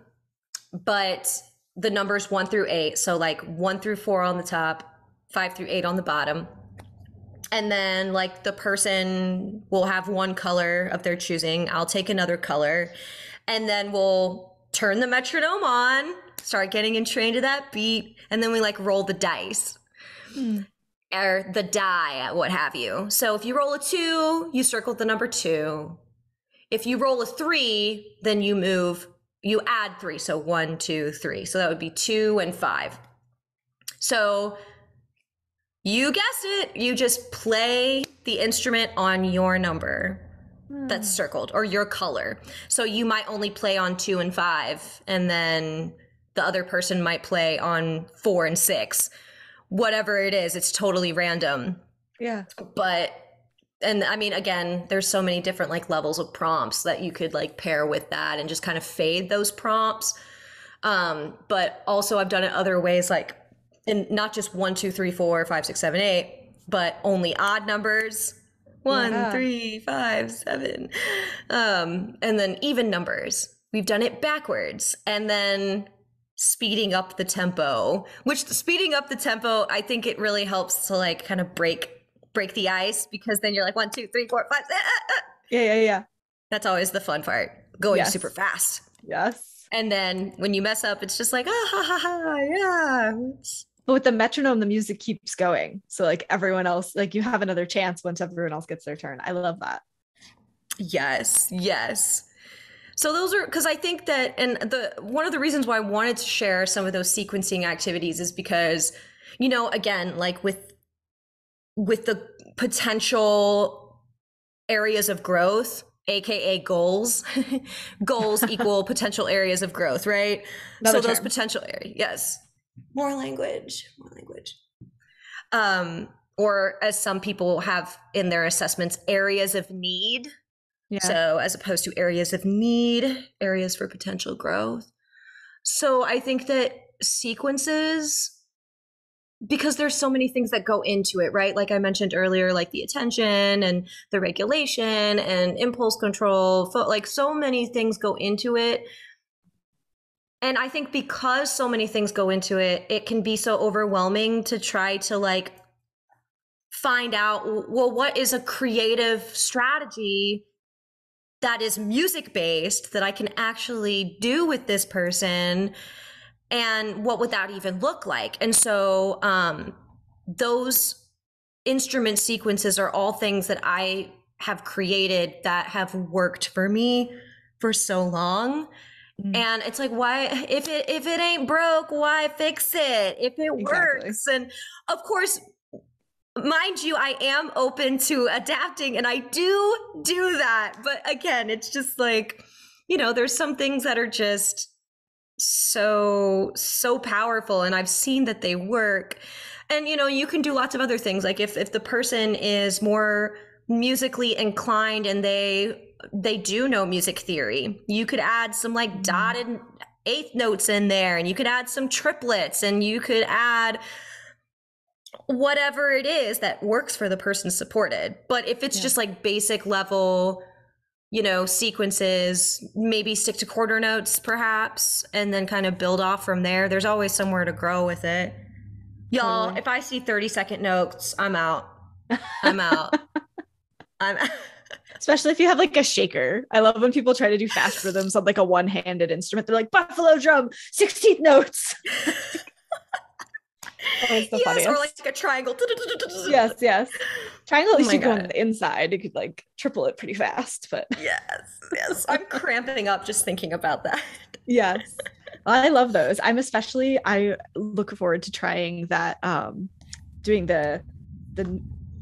Speaker 2: the numbers 1 through 8, so like 1 through 4 on the top, 5 through 8 on the bottom. And then like the person will have one color of their choosing. I'll take another color, and then we'll turn the metronome on, start getting entrained to that beat, and then we like roll the dice or the die, what have you. So if you roll a 2, you circle the number 2. If you roll a 3, then you add 3. So 1, 2, 3. So that would be 2 and 5. So you guessed it. You just play the instrument on your number that's circled, or your color. So you might only play on 2 and 5, and then the other person might play on 4 and 6. Whatever it is, it's totally random.
Speaker 1: Yeah.
Speaker 2: And I mean, again, there's so many different like levels of prompts that you could like pair with that and just kind of fade those prompts. But also I've done it other ways, like in not just 1, 2, 3, 4, 5, 6, 7, 8, but only odd numbers. 1, 3, 5, 7. And then even numbers. We've done it backwards. And then speeding up the tempo, which speeding up the tempo, I think it really helps to like kind of break the ice, because then you're like 1, 2, 3, 4, 5.
Speaker 1: Yeah.
Speaker 2: That's always the fun part, going super fast.
Speaker 1: Yes.
Speaker 2: And then when you mess up, it's just like, ah, ha, ha, ha, yeah.
Speaker 1: But with the metronome, the music keeps going. So like everyone else, like you have another chance once everyone else gets their turn. I love that.
Speaker 2: Yes. So those are, because I think that, and one of the reasons why I wanted to share some of those sequencing activities is because, you know, again, like with the potential areas of growth, aka goals, goals equal potential areas of growth, right?
Speaker 1: Another
Speaker 2: so those
Speaker 1: term.
Speaker 2: potential areas, yes, more language. Or as some people have in their assessments, areas of need. Yeah. So as opposed to areas of need, areas for potential growth. So I think that sequences, because there's so many things that go into it, right? Like I mentioned earlier, like the attention and the regulation and impulse control, like so many things go into it. And I think because so many things go into it, it can be so overwhelming to try to like find out, well, what is a creative strategy that is music based that I can actually do with this person, and what would that even look like? And so those instrument sequences are all things that I have created that have worked for me for so long. And it's like, why, if it ain't broke, why fix it? If it works. And of course, mind you, I am open to adapting, and I do that. But again, it's just like, you know, there's some things that are just so powerful, and I've seen that they work. And, you know, you can do lots of other things. Like if the person is more musically inclined and they do know music theory, you could add some like dotted eighth notes in there, and you could add some triplets, and you could add whatever it is that works for the person supported. But if it's just like basic level, you know, sequences, maybe stick to quarter notes perhaps, and then kind of build off from there. There's always somewhere to grow with it. Y'all, if I see 30-second notes, I'm out.
Speaker 1: Especially if you have like a shaker. I love when people try to do fast rhythms on like a one-handed instrument. They're like, buffalo drum, 16th notes.
Speaker 2: Yes, or like a triangle.
Speaker 1: Yes. Triangle, at least you go on the inside. You could like triple it pretty fast, but
Speaker 2: yes. I'm cramping up just thinking about that.
Speaker 1: Yes. Well, I love those. I look forward to trying that, doing the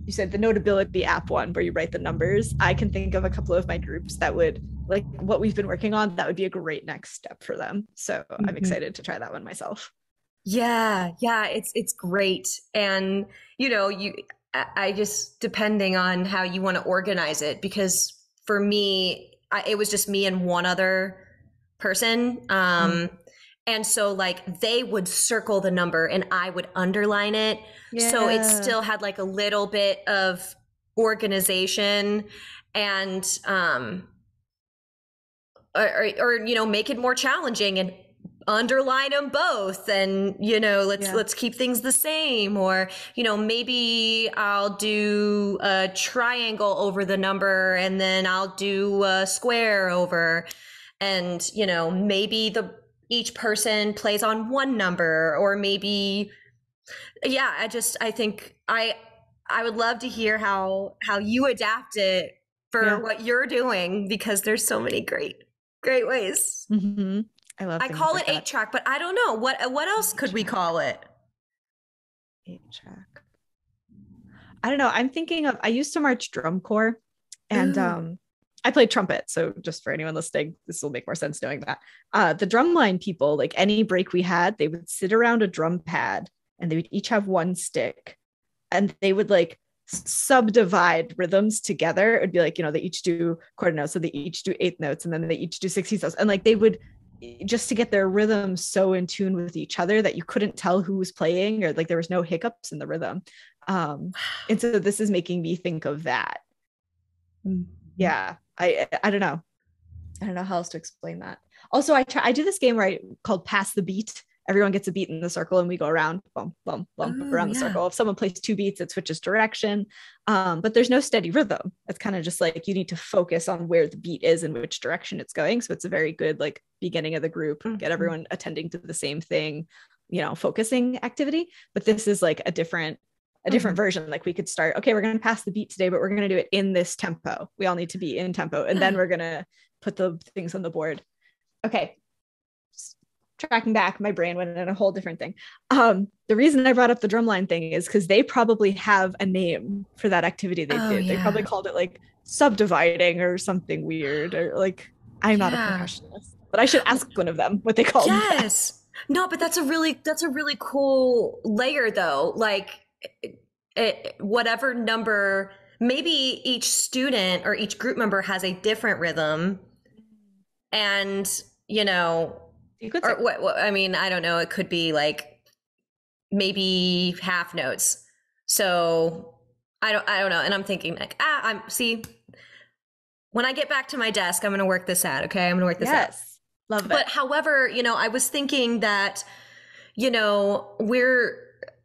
Speaker 1: you said the Notability app one where you write the numbers. I can think of a couple of my groups that would, like what we've been working on, that would be a great next step for them. So I'm excited to try that one myself.
Speaker 2: Yeah, it's great. And, you know, I just, depending on how you want to organize it, because for me, it was just me and one other person. And so like they would circle the number and I would underline it.
Speaker 1: Yeah.
Speaker 2: So it still had like a little bit of organization and, or you know, make it more challenging and underline them both, and you know, let's keep things the same. Or you know, maybe I'll do a triangle over the number and then I'll do a square over, and you know, maybe each person plays on one number, or maybe I think I would love to hear how you adapt it for what you're doing, because there's so many great ways.
Speaker 1: Mm-hmm. I
Speaker 2: call it 8-track, but I don't know what else could we call it.
Speaker 1: 8-track. I don't know. I'm thinking of, I used to march drum corps, and I played trumpet. So just for anyone listening, this will make more sense knowing that. The drumline people, like any break we had, they would sit around a drum pad and they would each have one stick, and they would like subdivide rhythms together. It'd be like, you know, they each do quarter notes, so they each do eighth notes, and then they each do 16th notes, and like they would, just to get their rhythm so in tune with each other that you couldn't tell who was playing, or like there was no hiccups in the rhythm. And so this is making me think of that. Yeah, I don't know how else to explain that. Also, I do this game called Pass the Beat. Everyone gets a beat in the circle and we go around, bump, bump, bump around the circle. If someone plays 2 beats, it switches direction. But there's no steady rhythm. It's kind of just like you need to focus on where the beat is and which direction it's going. So it's a very good like beginning of the group, get everyone attending to the same thing, you know, focusing activity. But this is like a different version. Like we could start, okay, we're going to pass the beat today, but we're going to do it in this tempo. We all need to be in tempo. And then we're going to put the things on the board. Okay. Tracking back, my brain went in a whole different thing. The reason I brought up the drumline thing is because they probably have a name for that activity they did. They probably called it like subdividing or something weird, or like, I'm not a percussionist, but I should ask one of them what they call
Speaker 2: that. No, but that's a really cool layer though. Like whatever number, maybe each student or each group member has a different rhythm, and you know, or what I mean, I don't know, it could be like maybe half notes. So I don't know. And I'm thinking like, when I get back to my desk, I'm going to work this out. Okay. I'm going to work this out.
Speaker 1: Love it.
Speaker 2: But however, you know, I was thinking that, you know,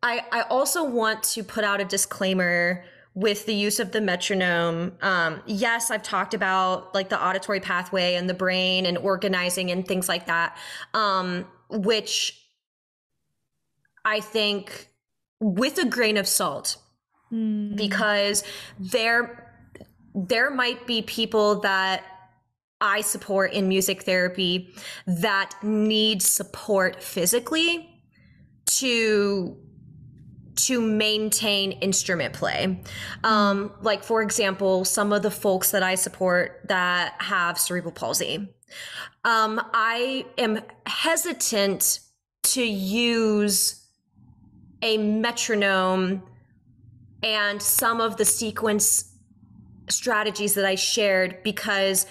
Speaker 2: I also want to put out a disclaimer with the use of the metronome. Yes, I've talked about like the auditory pathway and the brain and organizing and things like that, which I think with a grain of salt, because there might be people that I support in music therapy that need support physically to maintain instrument play. Like for example, some of the folks that I support that have cerebral palsy. I am hesitant to use a metronome and some of the sequence strategies that I shared, because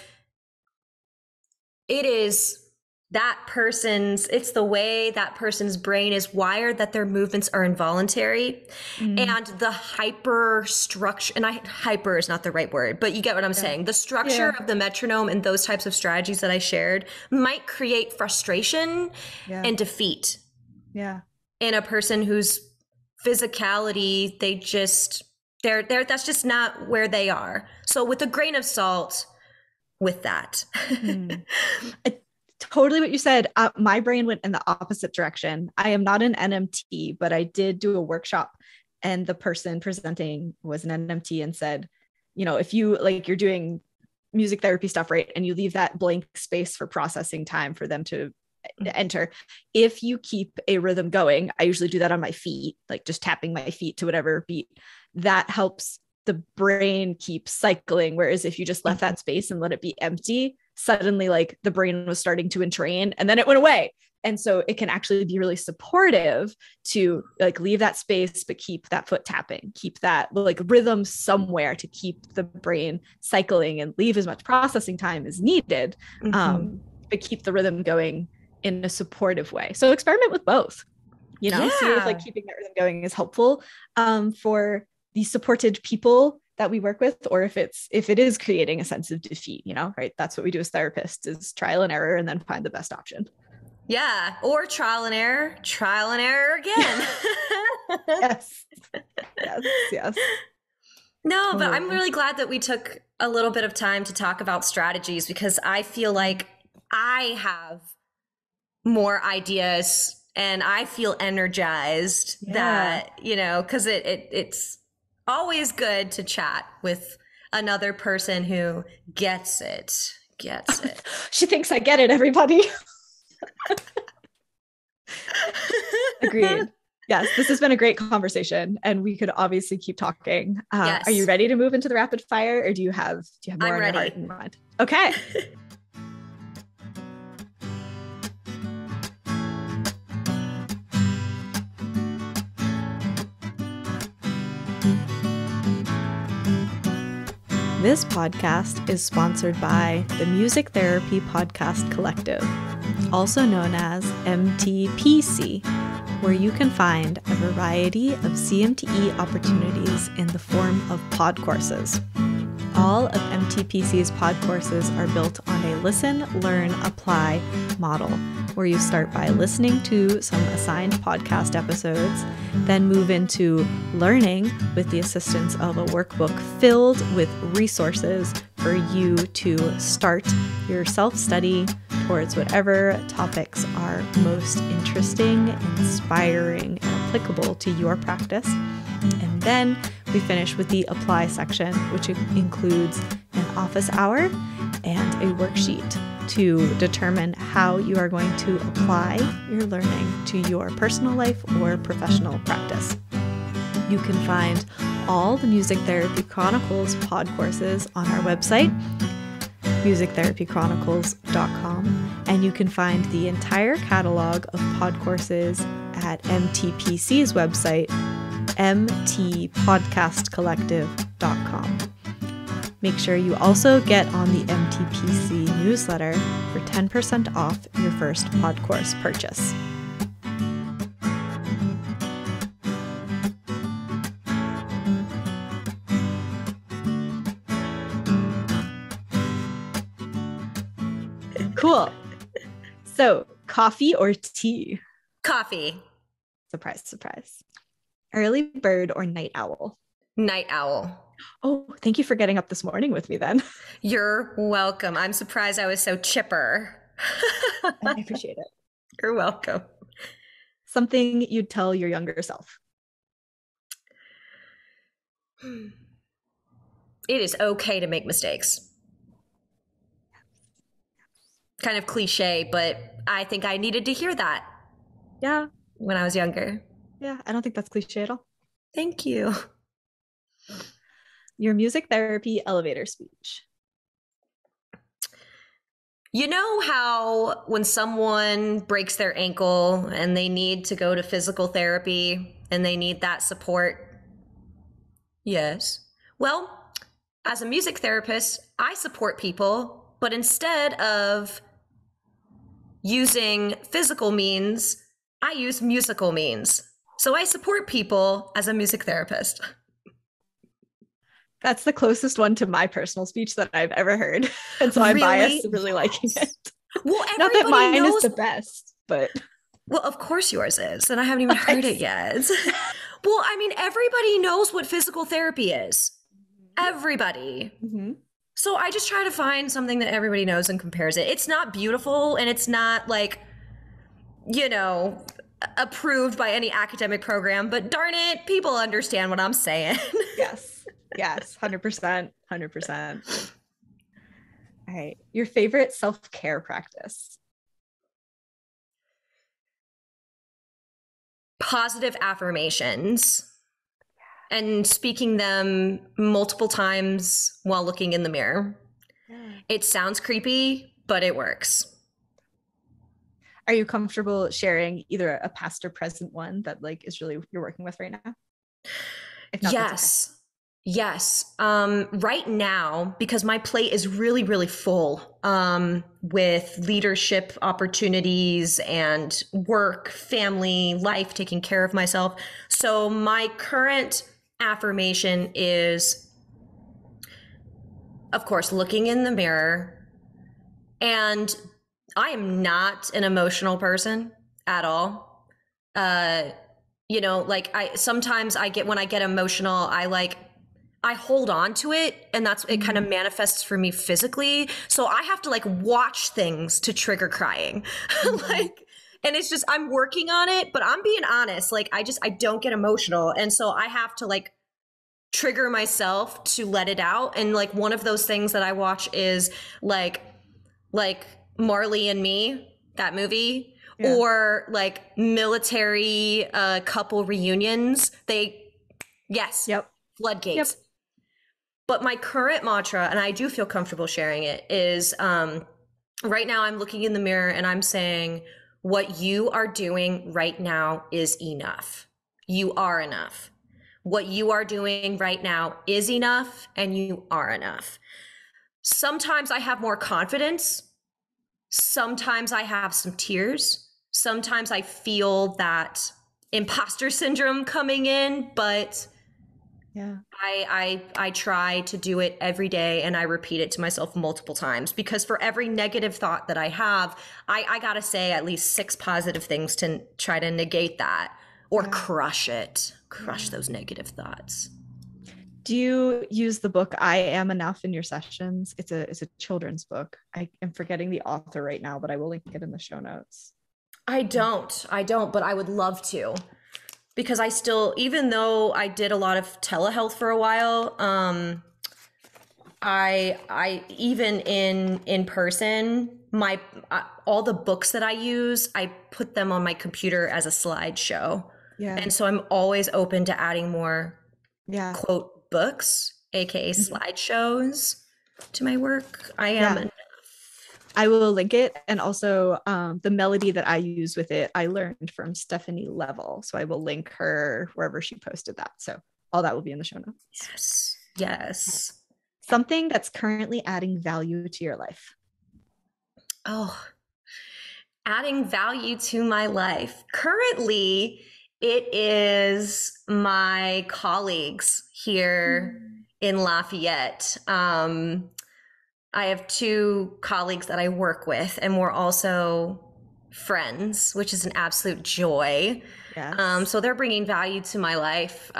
Speaker 2: it's the way that person's brain is wired, that their movements are involuntary. And the hyper structure, and hyper is not the right word, but you get what I'm saying. The structure of the metronome and those types of strategies that I shared might create frustration and defeat in a person whose physicality, that's just not where they are. So with a grain of salt with that.
Speaker 1: Totally what you said. My brain went in the opposite direction. I am not an NMT, but I did do a workshop, and the person presenting was an NMT and said, you know, if you like, you're doing music therapy stuff, right? And you leave that blank space for processing time for them to enter. If you keep a rhythm going, I usually do that on my feet, like just tapping my feet to whatever beat, that helps the brain keep cycling. Whereas if you just left that space and let it be empty, suddenly like the brain was starting to entrain and then it went away. And so it can actually be really supportive to like leave that space, but keep that foot tapping, keep that like rhythm somewhere to keep the brain cycling and leave as much processing time as needed, but keep the rhythm going in a supportive way. So experiment with both, you know, see if like keeping that rhythm going is helpful for the supported people that we work with, or if it is creating a sense of defeat, you know, right? That's what we do as therapists, is trial and error and then find the best option.
Speaker 2: Yeah. Or trial and error again.
Speaker 1: Yes. Yes.
Speaker 2: No, but I'm really glad that we took a little bit of time to talk about strategies, because I feel like I have more ideas and I feel energized that, you know, because it's always good to chat with another person who gets it.
Speaker 1: She thinks I get it, everybody. Agreed. Yes, this has been a great conversation, and we could obviously keep talking.
Speaker 2: Yes.
Speaker 1: Are you ready to move into the rapid fire, or do you have more on your heart and mind? Okay. This podcast is sponsored by the Music Therapy Podcast Collective, also known as MTPC, where you can find a variety of CMTE opportunities in the form of pod courses. All of MTPC's pod courses are built on a listen, learn, apply model, where you start by listening to some assigned podcast episodes, then move into learning with the assistance of a workbook filled with resources for you to start your self-study towards whatever topics are most interesting, inspiring, and applicable to your practice. And then we finish with the apply section, which includes an office hour and a worksheet to determine how you are going to apply your learning to your personal life or professional practice. You can find all the Music Therapy Chronicles pod courses on our website, musictherapychronicles.com, and you can find the entire catalog of pod courses at MTPC's website, mtpodcastcollective.com. Make sure you also get on the MTPC newsletter for 10% off your first pod course purchase. Cool. So, coffee or tea?
Speaker 2: Coffee.
Speaker 1: Surprise, surprise. Early bird or night owl?
Speaker 2: Night owl.
Speaker 1: Oh, thank you for getting up this morning with me then.
Speaker 2: You're welcome. I'm surprised I was so chipper.
Speaker 1: I appreciate it.
Speaker 2: You're welcome.
Speaker 1: Something you'd tell your younger self?
Speaker 2: It is okay to make mistakes. Kind of cliche, but I think I needed to hear that.
Speaker 1: Yeah.
Speaker 2: When I was younger.
Speaker 1: Yeah, I don't think that's cliche at all.
Speaker 2: Thank you.
Speaker 1: Your music therapy elevator speech.
Speaker 2: You know how when someone breaks their ankle and they need to go to physical therapy and they need that support? Yes. Well, as a music therapist, I support people, but instead of using physical means, I use musical means. So I support people as a music therapist.
Speaker 1: That's the closest one to my personal speech that I've ever heard. And so I'm biased really liking it.
Speaker 2: Well,
Speaker 1: not that mine is the best, but.
Speaker 2: Well, of course yours is. And I haven't even heard it yet. Well, I mean, everybody knows what physical therapy is. Everybody. Mm-hmm. So I just try to find something that everybody knows and compares it. It's not beautiful and it's not like, you know, approved by any academic program, but darn it, people understand what I'm saying. Yes,
Speaker 1: 100%, 100%. All right, your favorite self-care practice?
Speaker 2: Positive affirmations and speaking them multiple times while looking in the mirror. Yeah. It sounds creepy, but it works.
Speaker 1: Are you comfortable sharing either a past or present one that like is really you're working with right now? If not, that's okay.
Speaker 2: Yes. Yes. Right now, because my plate is really, really full with leadership opportunities and work, family, life, taking care of myself. So my current affirmation is, of course, looking in the mirror. And I am not an emotional person at all. You know, like sometimes when I get emotional, I hold on to it, and it kind of manifests for me physically. So I have to like watch things to trigger crying. Like, and it's just, I'm working on it, but I'm being honest. Like, I don't get emotional. And so I have to like trigger myself to let it out. And like, one of those things that I watch is like Marley and Me, that movie. Yeah. Or like military couple reunions. Floodgates. Yep. But my current mantra, and I do feel comfortable sharing it, is right now I'm looking in the mirror and I'm saying, what you are doing right now is enough. You are enough. What you are doing right now is enough, and you are enough. Sometimes I have more confidence. Sometimes I have some tears. Sometimes I feel that imposter syndrome coming in, but yeah, I try to do it every day, and I repeat it to myself multiple times, because for every negative thought that I have, I gotta say at least 6 positive things to try to negate that or crush those negative thoughts.
Speaker 1: Do you use the book I Am Enough in your sessions? It's a children's book. I am forgetting the author right now, but I will link it in the show notes.
Speaker 2: I don't, but I would love to, because I still, even though I did a lot of telehealth for a while, I even in person, all the books that I use, I put them on my computer as a slideshow. Yeah. And so I'm always open to adding more quote books, aka slideshows, to my work. I am enough.
Speaker 1: I will link it. And also the melody that I use with it, I learned from Stephanie Level. So I will link her wherever she posted that. So all that will be in the show notes.
Speaker 2: Yes.
Speaker 1: Something that's currently adding value to your life.
Speaker 2: Oh, adding value to my life. Currently, it is my colleagues here in Lafayette. I have 2 colleagues that I work with, and we're also friends, which is an absolute joy. Yes. So they're bringing value to my life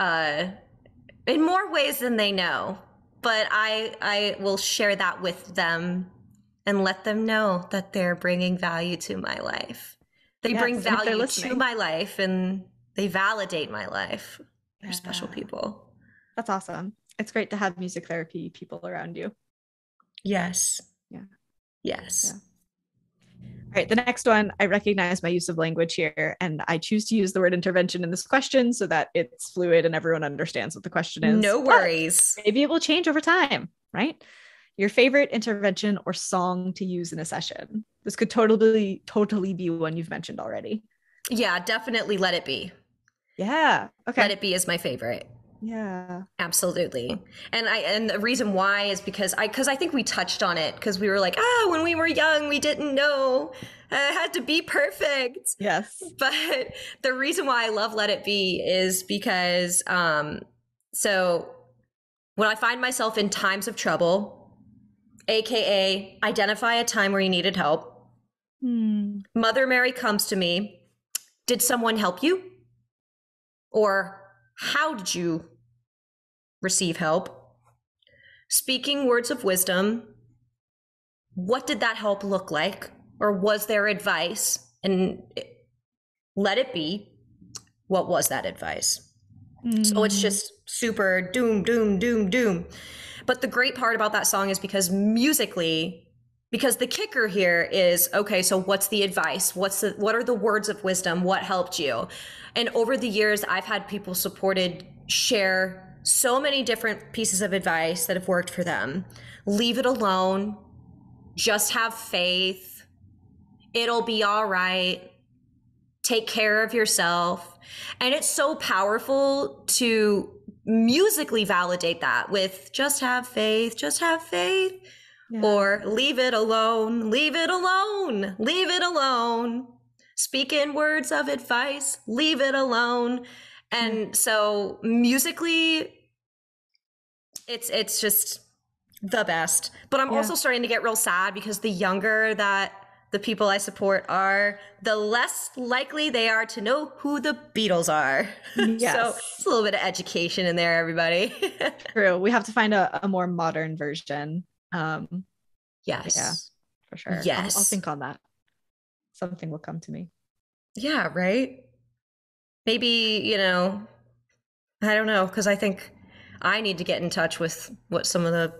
Speaker 2: in more ways than they know. But I will share that with them and let them know that they're bringing value to my life. They bring value to my life, and they validate my life. They're special people.
Speaker 1: That's awesome. It's great to have music therapy people around you.
Speaker 2: Yes.
Speaker 1: Yeah.
Speaker 2: Yes.
Speaker 1: Yeah. All right. The next one, I recognize my use of language here, and I choose to use the word intervention in this question so that it's fluid and everyone understands what the question is.
Speaker 2: No worries.
Speaker 1: But maybe it will change over time, right? Your favorite intervention or song to use in a session. This could totally be one you've mentioned already.
Speaker 2: Yeah, definitely Let It Be.
Speaker 1: Yeah. Okay.
Speaker 2: Let It Be is my favorite.
Speaker 1: Yeah,
Speaker 2: absolutely. And the reason why is because I think we touched on it, because we were like, when we were young, we didn't know it had to be perfect.
Speaker 1: Yes.
Speaker 2: But the reason why I love Let It Be is because, so when I find myself in times of trouble, AKA identify a time where you needed help. Mother Mary comes to me. Did someone help you? Or how did you receive help? Speaking words of wisdom. What did that help look like? Or was there advice? And let it be. What was that advice? So it's just super doom, doom, doom, doom. But the great part about that song is because musically, because the kicker here is, okay, so what's the advice? What are the words of wisdom? What helped you? And over the years, I've had people share so many different pieces of advice that have worked for them. Leave it alone. Just have faith. It'll be all right. Take care of yourself. And it's so powerful to musically validate that with just have faith, just have faith. Yeah. Or leave it alone, leave it alone, leave it alone. Speak in words of advice, leave it alone. And so musically, it's just the best. But I'm also starting to get real sad because the younger that the people I support are, the less likely they are to know who the Beatles are. Yes. So it's a little bit of education in there, everybody.
Speaker 1: True. We have to find a more modern version.
Speaker 2: Yes.
Speaker 1: Yeah, for sure.
Speaker 2: Yes.
Speaker 1: I'll think on that. Something will come to me.
Speaker 2: Yeah, right? Maybe, you know, I don't know, because I think I need to get in touch with what some of the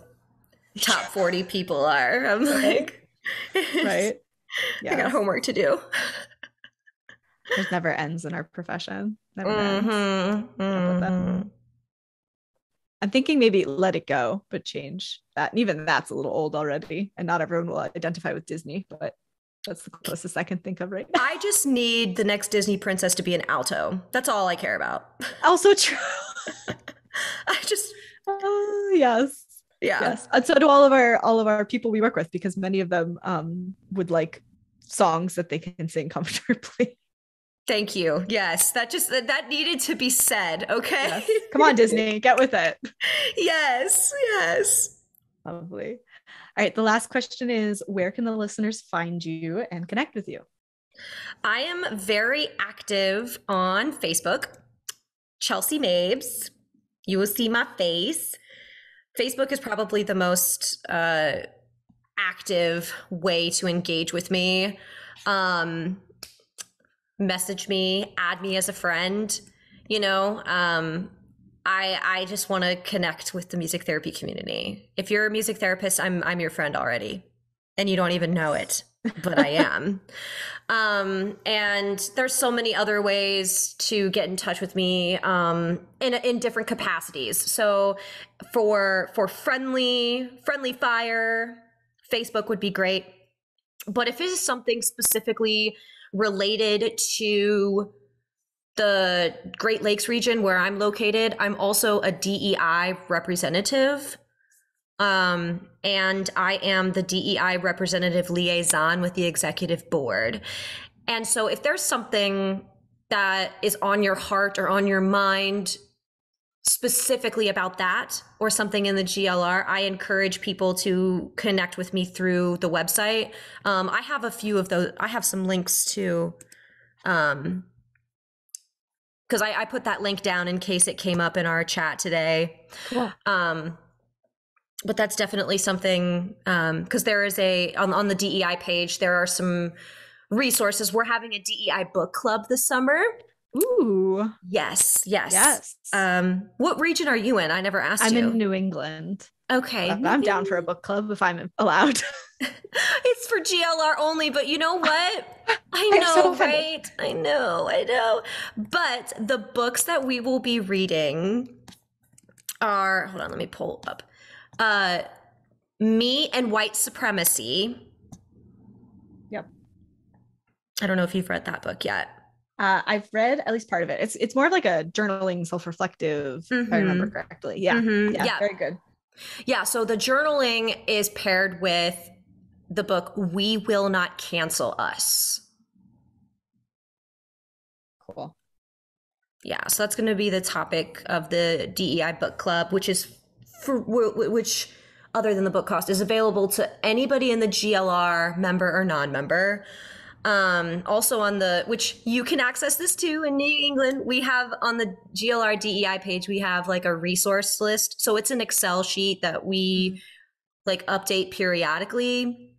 Speaker 2: top 40 people are. I'm like,
Speaker 1: right.
Speaker 2: Yes. I got homework to do.
Speaker 1: There's never ends in our profession. Never ends. I'm thinking maybe Let It Go, but change that. And even that's a little old already. And not everyone will identify with Disney, but that's the closest I can think of right now.
Speaker 2: I just need the next Disney princess to be an alto. That's all I care about.
Speaker 1: Also true.
Speaker 2: I just
Speaker 1: yes.
Speaker 2: Yeah.
Speaker 1: Yes. And so do all of our people we work with, because many of them would like songs that they can sing comfortably.
Speaker 2: Thank you. Yes, that needed to be said. Okay.
Speaker 1: Yes. Come on, Disney, get with it.
Speaker 2: Yes. Yes.
Speaker 1: Lovely. All right. The last question is, where can the listeners find you and connect with you?
Speaker 2: I am very active on Facebook, Chelsea Mabes. You will see my face. Facebook is probably the most active way to engage with me. Message me, add me as a friend. You know, I just want to connect with the music therapy community. If you're a music therapist, I'm your friend already, and you don't even know it, but I am. And there's so many other ways to get in touch with me in different capacities. So for friendly fire, Facebook would be great. But if it is something specifically related to the Great Lakes region where I'm located, I'm also a DEI representative. And I am the DEI representative liaison with the executive board. And so if there's something that is on your heart or on your mind specifically about that, or something in the GLR, I encourage people to connect with me through the website. I have a few of those. I have some links too, because I put that link down in case it came up in our chat today.
Speaker 1: Cool.
Speaker 2: But that's definitely something, because there is on the DEI page, there are some resources. We're having a DEI book club this summer.
Speaker 1: Ooh.
Speaker 2: Yes. What region are you in? I never asked you.
Speaker 1: I'm in New England.
Speaker 2: Okay.
Speaker 1: I'm down for a book club if I'm allowed.
Speaker 2: It's for GLR only, but you know what? I know, right? I know. But the books that we will be reading are, hold on, let me pull up. Me and White Supremacy.
Speaker 1: Yep.
Speaker 2: I don't know if you've read that book yet.
Speaker 1: I've read at least part of it. It's more of like a journaling, self-reflective, if I remember correctly. Yeah. Yeah, very good.
Speaker 2: Yeah, so the journaling is paired with the book We Will Not Cancel Us.
Speaker 1: Cool.
Speaker 2: Yeah, so that's going to be the topic of the DEI book club, which other than the book cost is available to anybody in the GLR, member or non-member. Also which you can access this too in New England, we have on the GLR DEI page, we have like a resource list. So it's an Excel sheet that we like update periodically.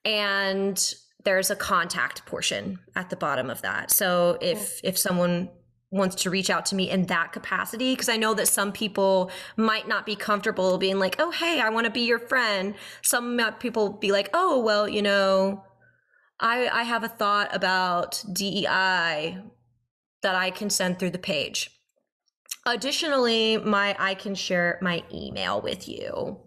Speaker 2: And there's a contact portion at the bottom of that. So if someone wants to reach out to me in that capacity, because I know that some people might not be comfortable being like, oh, hey, I want to be your friend. Some people be like, oh, well, you know, I have a thought about DEI that I can send through the page. Additionally, I can share my email with you.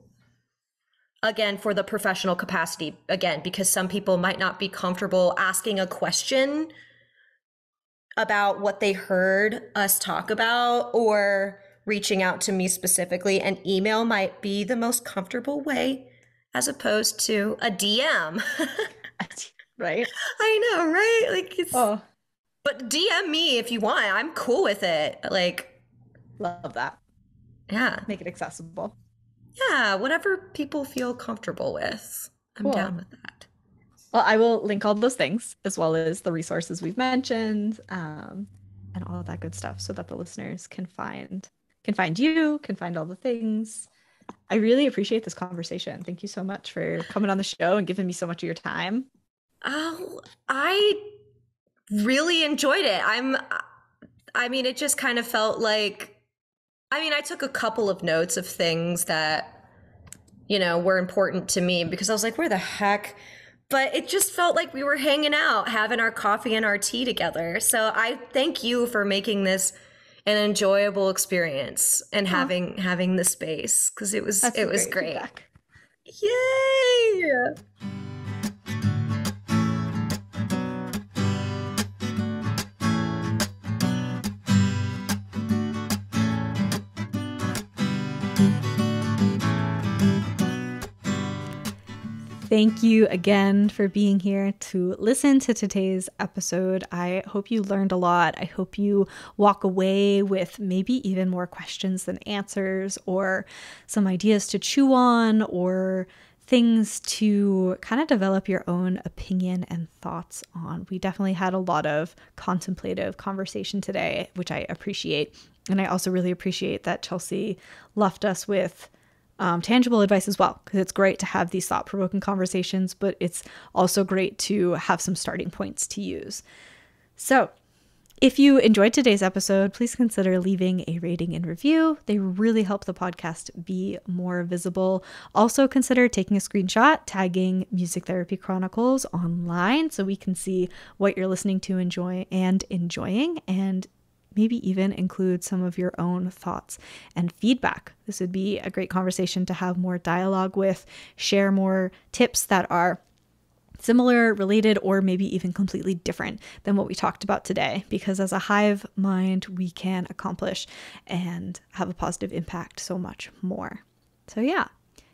Speaker 2: again, for the professional capacity, again, because some people might not be comfortable asking a question about what they heard us talk about or reaching out to me specifically. An email might be the most comfortable way as opposed to a DM.
Speaker 1: Right?
Speaker 2: I know, right? Like
Speaker 1: Oh,
Speaker 2: but DM me if you want. I'm cool with it. Like,
Speaker 1: love that.
Speaker 2: yeah.
Speaker 1: Make it accessible.
Speaker 2: Yeah, whatever people feel comfortable with. I'm
Speaker 1: Cool.
Speaker 2: down with that.
Speaker 1: Well, I will link all those things as well as the resources we've mentioned, and all of that good stuff so that the listeners can find you, can find all the things. I really appreciate this conversation. Thank you so much for coming on the show and giving me so much of your time.
Speaker 2: Oh, I really enjoyed it. I mean, it just kind of felt like, I mean, I took a couple of notes of things that, you know, were important to me because I was like, where the heck? But it just felt like we were hanging out, having our coffee and our tea together. So I thank you for making this an enjoyable experience and having the space because it was great.
Speaker 1: Feedback.
Speaker 2: Yay!
Speaker 1: Thank you again for being here to listen to today's episode. I hope you learned a lot. I hope you walk away with maybe even more questions than answers, or some ideas to chew on, or things to kind of develop your own opinion and thoughts on. We definitely had a lot of contemplative conversation today, which I appreciate. And I also really appreciate that Chelsea left us with tangible advice as well, because it's great to have these thought-provoking conversations, but it's also great to have some starting points to use. So if you enjoyed today's episode, please consider leaving a rating and review. They really help the podcast be more visible. Also consider taking a screenshot, tagging Music Therapy Chronicles online so we can see what you're listening to enjoying, and maybe even include some of your own thoughts and feedback. This would be a great conversation to have more dialogue with, share more tips that are similar, related, or maybe even completely different than what we talked about today, because as a hive mind, we can accomplish and have a positive impact so much more. So yeah,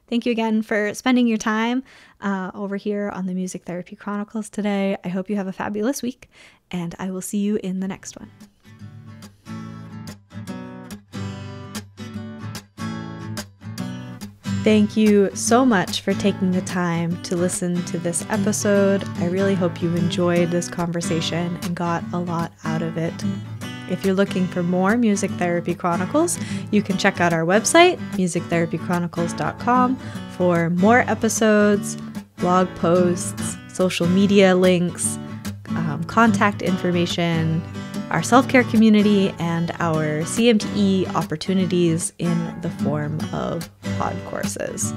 Speaker 1: thank you again for spending your time over here on the Music Therapy Chronicles today. I hope you have a fabulous week, and I will see you in the next one. Thank you so much for taking the time to listen to this episode. I really hope you enjoyed this conversation and got a lot out of it. If you're looking for more Music Therapy Chronicles, you can check out our website, musictherapychronicles.com, for more episodes, blog posts, social media links, contact information, our self-care community, and our CMTE opportunities in the form of pod courses.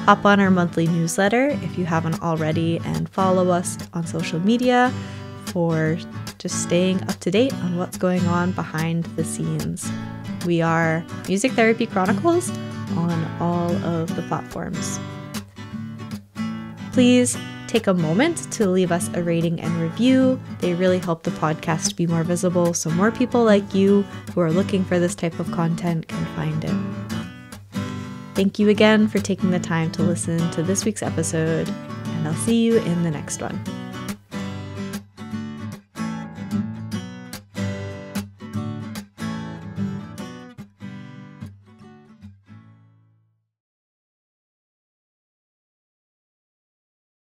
Speaker 1: Hop on our monthly newsletter if you haven't already, and follow us on social media for just staying up to date on what's going on behind the scenes. We are Music Therapy Chronicles on all of the platforms. Please take a moment to leave us a rating and review. They really help the podcast be more visible so more people like you who are looking for this type of content can find it. Thank you again for taking the time to listen to this week's episode, and I'll see you in the next one.